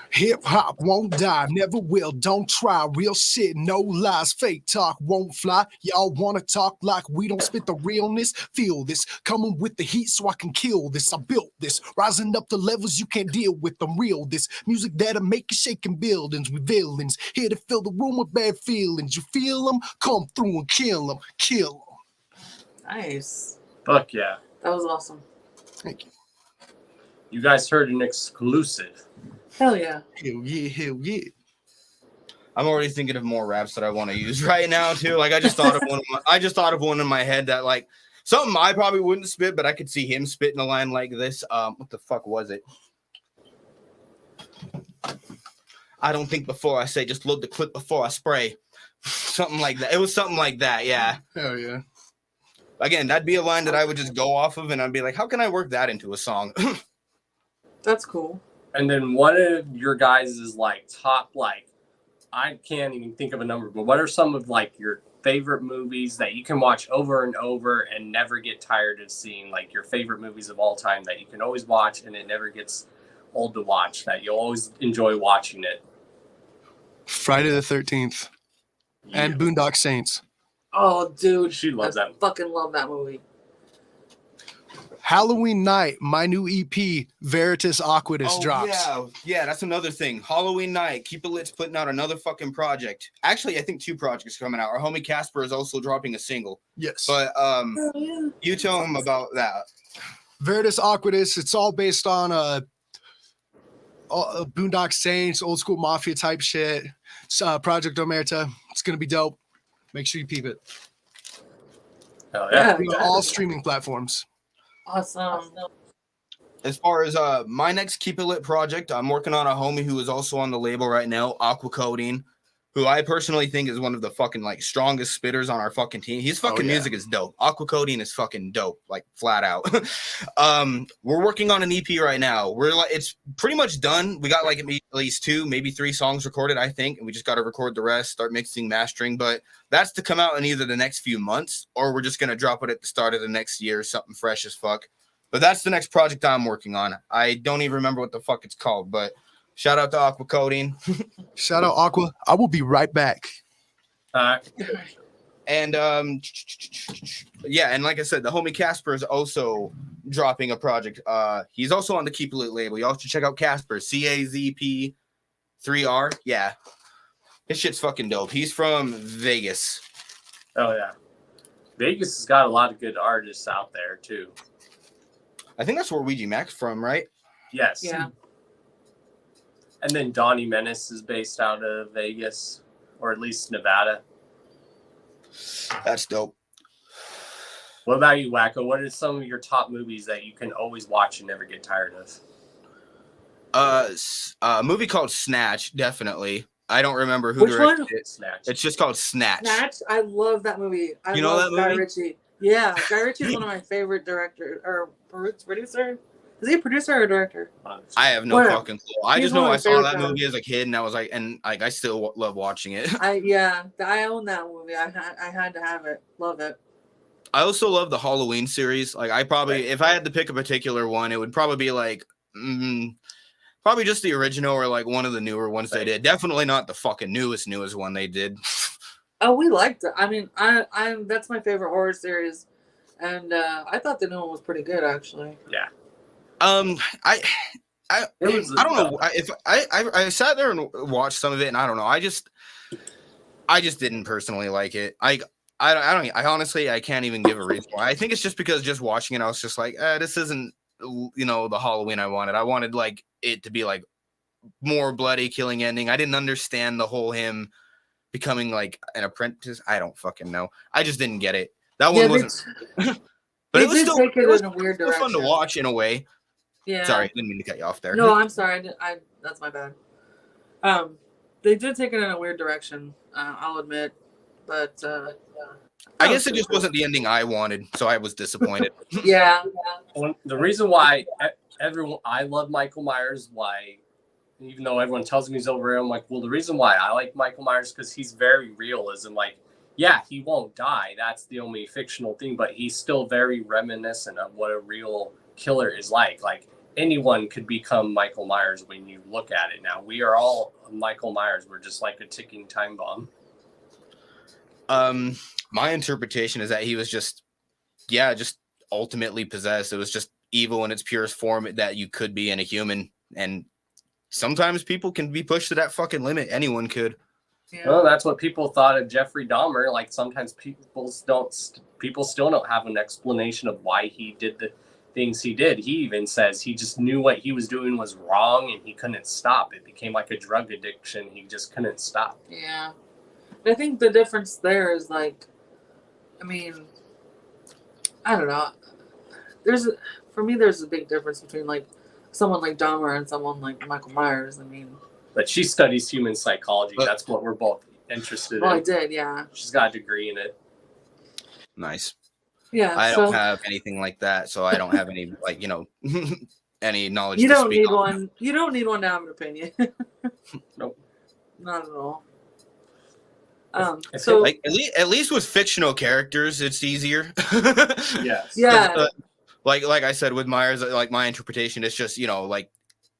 Hip hop won't die, never will. Don't try. Real shit, no lies. Fake talk won't fly. Y'all want to talk like we don't spit the realness? Feel this. Coming with the heat so I can kill this. I built this. Rising up the levels you can't deal with. I'm real. This music that'll make you shaking buildings with villains. Here to fill the room with bad feelings. You feel them? Come through and kill them. Kill them. Nice. Fuck yeah. That was awesome. Thank you. You guys heard an exclusive. Hell yeah. Hell yeah, hell yeah. I'm already thinking of more raps that I want to use right now too. Like I just thought of one in my head that like something I probably wouldn't spit, but I could see him spitting a line like this. What the fuck was it? I don't think before I say, just load the clip before I spray. Something like that. It was something like that, yeah. Hell yeah. Again, that'd be a line that I would just go off of and I'd be like, how can I work that into a song? That's cool. And then what are your guys' like top, like, I can't even think of a number, but what are some of like your favorite movies that you can watch over and over and never get tired of seeing? Like your favorite movies of all time that you can always watch and it never gets old to watch, that you'll always enjoy watching it. Friday the 13th and Boondock Saints. Oh, dude. She loves that. Fucking love that movie. Halloween night, my new EP, Veritas Aquatus, drops. Yeah, that's another thing. Halloween night, Keep It Lit's putting out another fucking project. Actually, I think 2 projects coming out. Our homie Casper is also dropping a single. Yes. But you tell him about that. Veritas Aquatus, it's all based on Boondock Saints, old school mafia type shit. It's, Project Omerta. It's gonna be dope. Make sure you peep it. Hell yeah. All streaming platforms. Awesome. As far as my next Keep It Lit project, I'm working on a homie who is also on the label right now, Aqua Coding. who I personally think is one of the fucking like strongest spitters on our fucking team. His fucking music is dope. Aqua Coding is fucking dope, like flat out. We're working on an EP right now. We're like, it's pretty much done. We got like at least 2, maybe 3 songs recorded, I think, and we just got to record the rest, start mixing, mastering. But that's to come out in either the next few months, or we're just gonna drop it at the start of the next year, something fresh as fuck. But that's the next project I'm working on. I don't even remember what the fuck it's called, but shout out to Aqua Coding. Shout out Aqua. I will be right back. And yeah, and like I said, the homie Casper is also dropping a project. He's also on the Keep It Lit label. Y'all should check out Casper, CAZP3R. Yeah, his shit's fucking dope. He's from Vegas. Oh yeah, Vegas has got a lot of good artists out there too. I think that's where Ouija Mac's from, right? Yes. Yeah. And then Donnie Menace is based out of Vegas, or at least Nevada. That's dope. What about you, Wakko? What are some of your top movies that you can always watch and never get tired of? A movie called Snatch, definitely. I don't remember who Which directed one? it. Snatch. It's just called Snatch. Snatch. I love that movie. I You know love that Guy movie? Ritchie. Yeah, Guy Ritchie is one of my favorite directors or producer. Is he a producer or a director? I have no Whatever. fucking clue. I He's just one know of I my saw favorite that guys. movie as a kid, and I was like, and like I still love watching it. I own that movie. I had to have it. Love it. I also love the Halloween series. Like, I probably, if I had to pick a particular one, it would probably be like, probably just the original or like one of the newer ones they did. Definitely not the fucking newest one they did. Oh, we liked it. I mean, I that's my favorite horror series, and I thought the new one was pretty good actually. Yeah. I don't know if I sat there and watched some of it, and I don't know. I just didn't personally like it. I honestly, I can't even give a reason why. I think it's just because just watching it, I was just like, this isn't, the Halloween I wanted. I wanted like it to be like more bloody killing ending. I didn't understand the whole him becoming like an apprentice. I don't fucking know. I just didn't get it. That one wasn't. But it was still, take it was in a weird still fun to direction. watch in a way. Yeah. Sorry, didn't mean to cut you off there. No, I'm sorry. I that's my bad. They did take it in a weird direction. I'll admit, but I guess it just wasn't the ending I wanted, so I was disappointed. yeah. The reason why I love Michael Myers, why even though everyone tells me he's overrated, I'm like, well, the reason why I like Michael Myers because he's very realism. Like, yeah, he won't die. That's the only fictional thing, but he's still very reminiscent of what a real killer is like. Like, anyone could become Michael Myers when you look at it now. We are all Michael Myers. We're just like a ticking time bomb. My interpretation is that he was just ultimately possessed. It was just evil in its purest form that you could be in a human. And sometimes people can be pushed to that fucking limit. Anyone could. Yeah. Well, that's what people thought of Jeffrey Dahmer. Like, sometimes people still don't have an explanation of why he did the things he did. He even says he just knew what he was doing was wrong and he couldn't stop. It became like a drug addiction. He just couldn't stop. Yeah. I think the difference there is like, I mean, I don't know. For me, there's a big difference between like someone like Dahmer and someone like Michael Myers. I mean, but she studies human psychology. That's what we're both interested in. Well, I did, yeah. She's got a degree in it. Nice. Yeah. I don't have anything like that, so I don't have any any knowledge. You to don't speak need on. one. You don't need one to have an opinion. Nope. Not at all. So at least with fictional characters, it's easier. Yes. Yeah. Like I said with Myers, like my interpretation is just like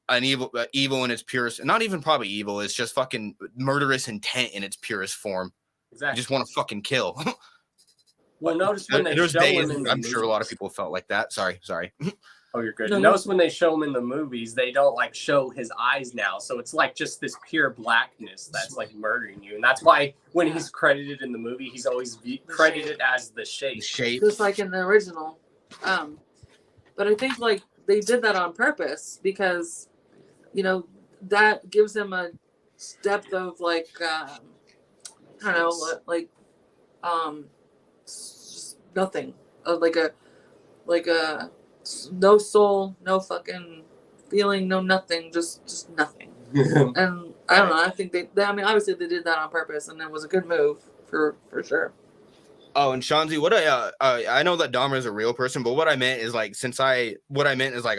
an evil in its purest, not even probably evil. It's just fucking murderous intent in its purest form. Exactly. You just want to fucking kill. Well, notice when they there's show days, him in the I'm sure a lot of movies. people felt like that. Sorry. Oh, you're good. No, Notice when they show him in the movies, they don't like show his eyes now. So it's like just this pure blackness that's like murdering you. And that's why when he's credited in the movie, he's always credited as the shape. Just like in the original. But I think like they did that on purpose because, that gives him a depth of like, I don't know, like, just nothing. Like a no soul, no fucking feeling, no nothing, just nothing. And I don't know. I think I mean, obviously they did that on purpose, and it was a good move for sure. Oh, and Shanzi, what I know that Dahmer is a real person, but what I meant is like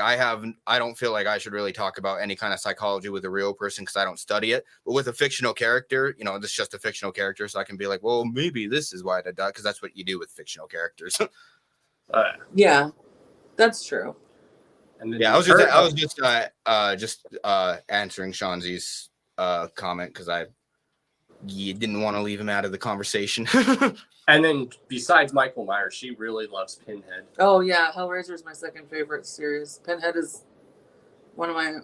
I don't feel like I should really talk about any kind of psychology with a real person because I don't study it. But with a fictional character, you know, this is just a fictional character, so I can be like, well, maybe this is why I did that, because that's what you do with fictional characters. Yeah, that's true. And yeah, I was just answering Shanzi's comment because I didn't want to leave him out of the conversation. And then besides Michael Myers, she really loves Pinhead. Oh yeah, Hellraiser is my second favorite series. Pinhead is one of my.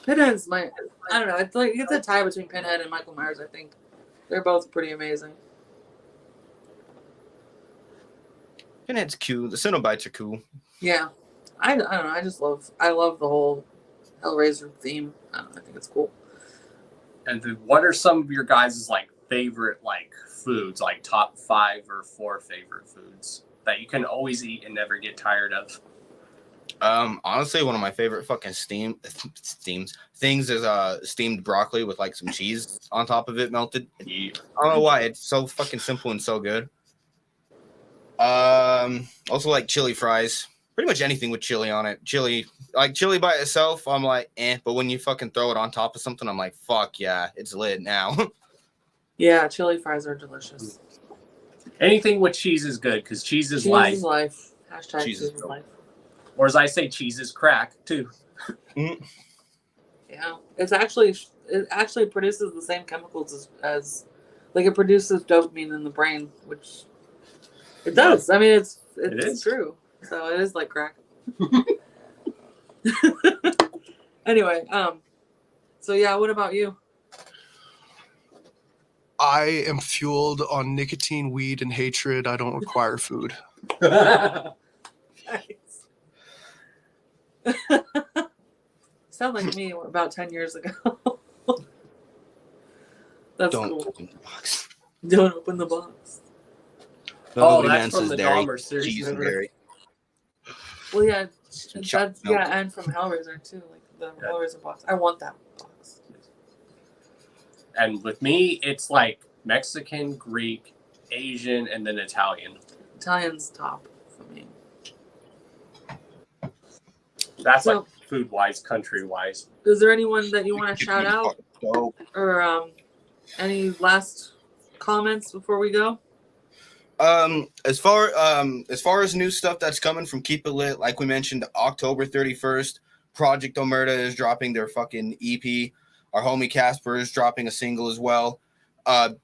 Pinhead's my. I don't know. It's like it's a tie between Pinhead and Michael Myers. I think they're both pretty amazing. Pinhead's cool. The Cenobites are cool. Yeah, I don't know. I love the whole Hellraiser theme. I don't know. I think it's cool. And what are some of your guys' like favorite like foods, like top 5 or 4 favorite foods that you can always eat and never get tired of? Honestly, one of my favorite fucking things is steamed broccoli with like some cheese on top of it melted. Yeah. I don't know why, it's so fucking simple and so good. Also like chili fries. Pretty much anything with chili on it. Chili by itself, I'm like, but when you fucking throw it on top of something, I'm like, fuck yeah, it's lit now. Yeah, chili fries are delicious. Anything with cheese is good because cheese is life. Cheese is life. Hashtag cheese is life. Or as I say, cheese is crack too. Yeah, it actually produces the same chemicals as like it produces dopamine in the brain, which it does. I mean, it's true. So it is like crack. Anyway, so yeah, what about you? I am fueled on nicotine, weed, and hatred. I don't require food. Nice. Sound like me about 10 years ago. That's Don't cool. open the box. Don't open the box. That's from the Dahmer series. Cheese and dairy. Well, yeah, and from Hellraiser too, like the Hellraiser box. I want that box. And with me, it's like Mexican, Greek, Asian, and then Italian. Italian's top for me. That's like food-wise, country-wise. Is there anyone that you want to shout out? Or any last comments before we go? As far as new stuff that's coming from Keep It Lit, like we mentioned, October 31st, Project Omerta is dropping their fucking EP. Our homie Casper is dropping a single as well. Tell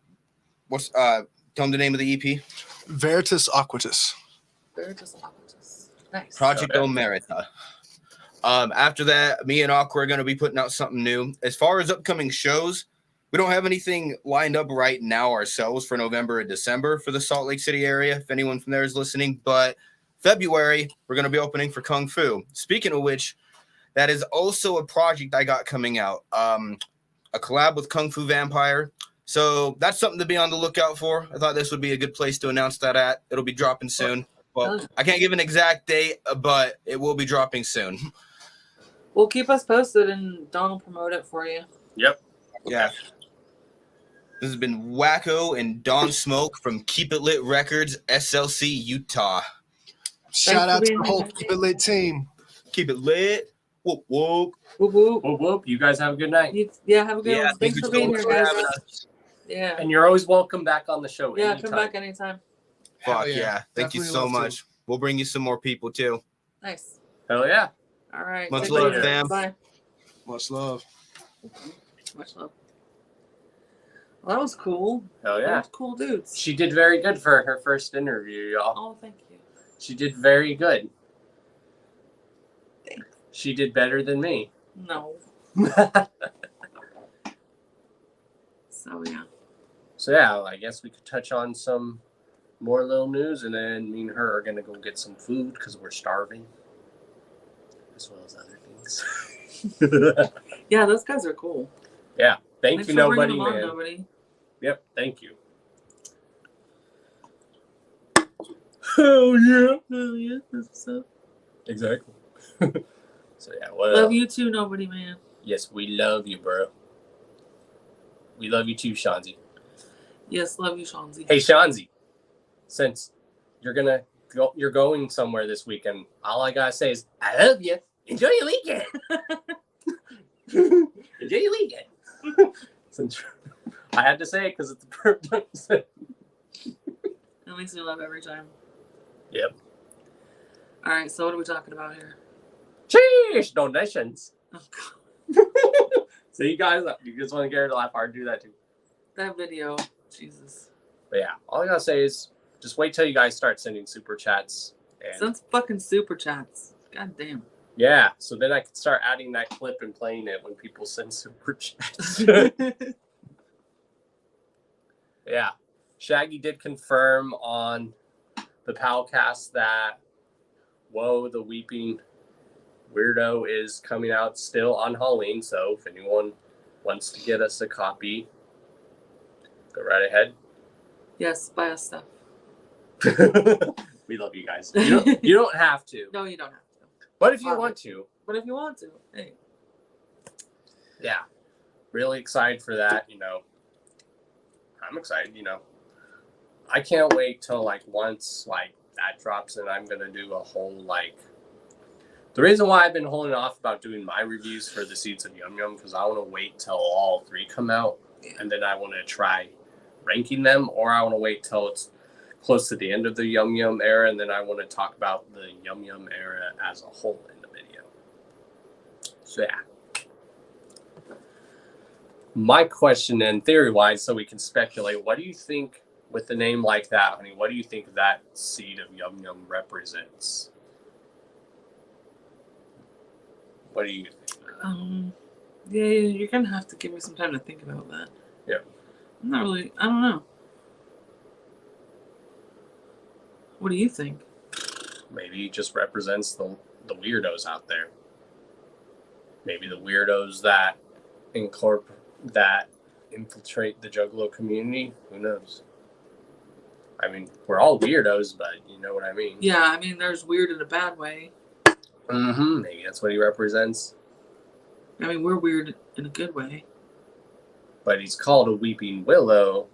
them the name of the EP. Veritas Aquatus. Veritas Aquatus. Nice. Project Omerta. After that, me and Aqua are going to be putting out something new. As far as upcoming shows, we don't have anything lined up right now ourselves for November and December for the Salt Lake City area, if anyone from there is listening. But February, we're going to be opening for Kung Fu. Speaking of which, that is also a project I got coming out. A collab with Kung Fu Vampire. So that's something to be on the lookout for. I thought this would be a good place to announce that at. It'll be dropping soon. Well, I can't give an exact date, but it will be dropping soon. Well, keep us posted and Don will promote it for you. Yep. Yeah. This has been Wakko and Don Smoke from Keep It Lit Records, SLC, Utah. Shout out to the whole Keep It Lit team. Keep it lit. Whoop, whoop. Whoop, whoop. Whoop, whoop. You guys have a good night. Have a good one. Thanks for being here, guys. Yeah. And you're always welcome back on the show. Yeah, anytime. come back anytime. Fuck yeah. Thank you so much. We'll bring you some more people too. Nice. Hell yeah. All right. Much love, fam. Bye. Much love. Much love. Well, that was cool. Hell yeah. That was cool dudes. She did very good for her first interview, y'all. Oh, thank you. She did very good. Thanks. She did better than me. No. So, yeah. So, yeah, I guess we could touch on some more little news, and then me and her are going to go get some food because we're starving, as well as other things. Yeah, those guys are cool. Yeah. Thanks you, Nobody, man. On, Nobody. Yep, thank you. Hell yeah. Hell yeah. That's what's up. Exactly. So, yeah, what Love else? you too, Nobody, man. Yes, we love you, bro. We love you too, Shanzi. Yes, love you, Shanzi. Hey, Shanzi, since you're going somewhere this weekend, all I gotta say is I love you. Enjoy your weekend. Enjoy your weekend. Since I had to say it because it's the perfect time to say it. It makes me laugh every time. Yep. All right, so what are we talking about here? Sheesh, donations. Oh, God. So you guys want to get her to laugh hard, do that too. That video, Jesus. But yeah, all I gotta say is just wait till you guys start sending super chats. And Send fucking super chats. God damn. yeah, so then I can start adding that clip and playing it when people send super chats. Yeah. Shaggy did confirm on the Palcast that Whoa, the Weeping Weirdo is coming out still on Halloween. So if anyone wants to get us a copy, go right ahead. Yes, buy us stuff. We love you guys. You don't have to. No, you don't have to. But if you want to. But if you want to, hey. Yeah. Really excited for that, I'm excited, I can't wait till once that drops and I'm gonna do a whole the reason why I've been holding off about doing my reviews for the Seeds of Yum Yum because I want to wait till all 3 come out and then I want to try ranking them, or I want to wait till it's close to the end of the Yum Yum era and then I want to talk about the Yum Yum era as a whole in the video. So yeah. My question then, theory-wise, so we can speculate, what do you think with the name like that, honey? What do you think that seed of Yum Yum represents? What do you think? Yeah, you're gonna have to give me some time to think about that. Yeah. I'm not really. I don't know. What do you think? Maybe it just represents the weirdos out there. Maybe the weirdos that infiltrate the Juggalo community. Who knows? I mean, we're all weirdos, but you know what I mean. Yeah, I mean, there's weird in a bad way. Mm-hmm. Maybe that's what he represents. I mean, we're weird in a good way. But he's called a weeping willow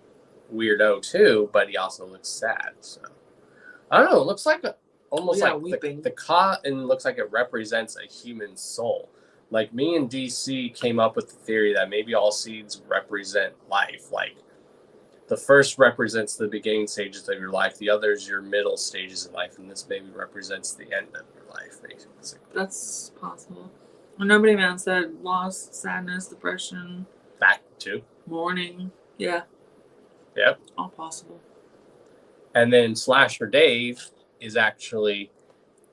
weirdo too, but he also looks sad. So I don't know. It looks like almost like weeping. The cotton looks like it represents a human soul. Like me and DC came up with the theory that maybe all seeds represent life. Like the first represents the beginning stages of your life, the others your middle stages of life, and this maybe represents the end of your life, basically. That's possible. Well, nobody man said loss, sadness, depression. Back to mourning. Yeah. Yep. All possible. And then Slasher Dave is actually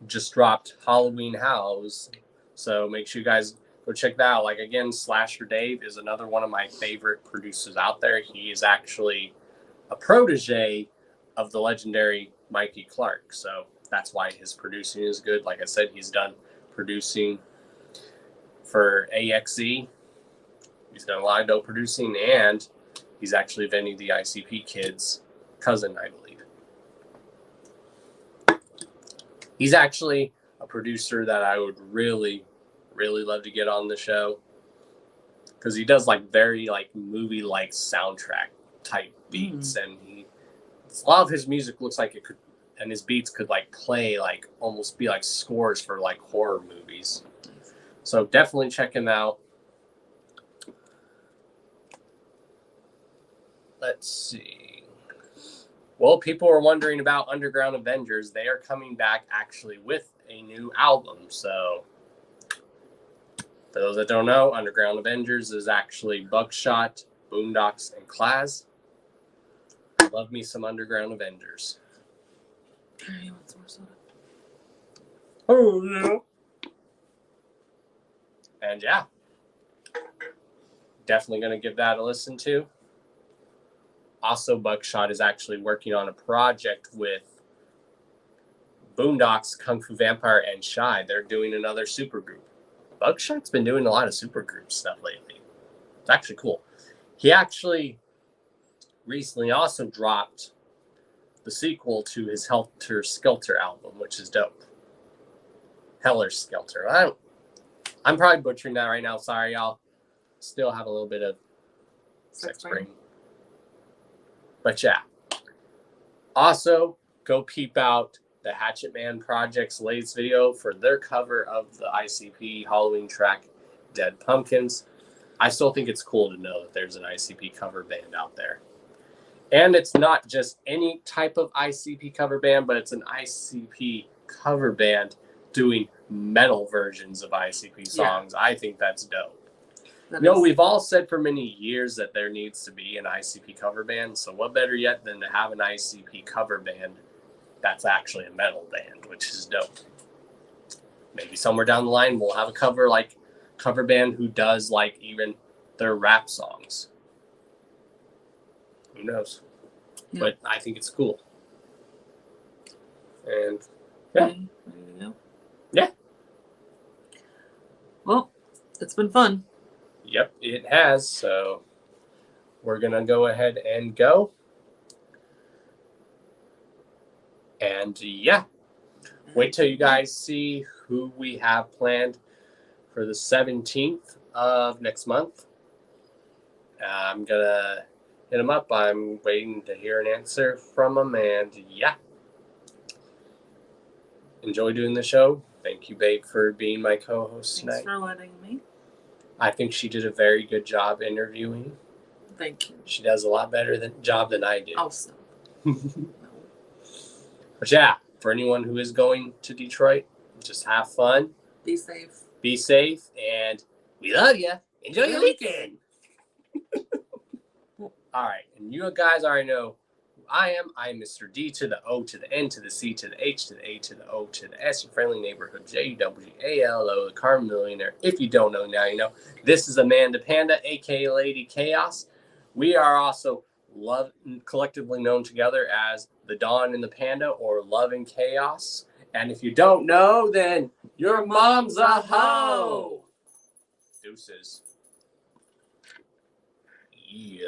just dropped Halloween House. So make sure you guys go check that out. Like, again, Slasher Dave is another one of my favorite producers out there. He is actually a protege of the legendary Mikey Clark. So that's why his producing is good. Like I said, he's done producing for AXE. He's done a lot of dope producing, and he's actually Vinny the ICP Kid's cousin, I believe. He's actually a producer that I would really, really love to get on the show because he does very movie soundtrack type beats, and a lot of his music looks like it could, and his beats could play almost be scores for horror movies. So definitely check him out. Let's see. Well, people are wondering about Underground Avengers. They are coming back actually with a new album. So for those that don't know, Underground Avengers is actually Buckshot, Boondocks, and Klaz. Love me some Underground Avengers. You want some more soda? Oh, yeah. And yeah, definitely going to give that a listen to. Also, Buckshot is actually working on a project with Boondocks, Kung Fu Vampire, and Shy. They're doing another supergroup. Buckshot's been doing a lot of supergroup stuff lately. It's actually cool. He actually recently also dropped the sequel to his Helter Skelter album, which is dope. Helter Skelter. I'm probably butchering that right now. Sorry, y'all. Still have a little bit of Sex Brain. But yeah. Also, go peep out the Hatchet Man Project's latest video for their cover of the ICP Halloween track, Dead Pumpkins. I still think it's cool to know that there's an ICP cover band out there. And it's not just any type of ICP cover band, but it's an ICP cover band doing metal versions of ICP songs. Yeah. I think that's dope. We've all said for many years that there needs to be an ICP cover band. So what better yet than to have an ICP cover band that's actually a metal band, which is dope. Maybe somewhere down the line we'll have a cover band who does like even their rap songs. Who knows? Yeah. But I think it's cool. And yeah. Yeah. Well, it's been fun. Yep, it has. So we're going to go ahead and go. And yeah, wait till you guys see who we have planned for the 17th of next month. I'm going to hit them up. I'm waiting to hear an answer from them. And yeah, enjoy doing the show. Thank you, babe, for being my co-host tonight. Thanks for letting me. I think she did a very good job interviewing. Thank you. She does a lot better job than I do. Also. But yeah, for anyone who is going to Detroit, just have fun. Be safe. Be safe, and we love you. Enjoy your weekend. All right, and you guys already know who I am. I'm Mr. D to the O to the N to the C to the H to the A to the O to the S, your friendly neighborhood JWALO, the Car Millionaire. If you don't know, now you know. This is Amanda Panda, aka Lady Chaos. We are also collectively known together as the Dawn and the Panda, or Love and Chaos. And if you don't know, then your mom's a hoe. Deuces. Yeah.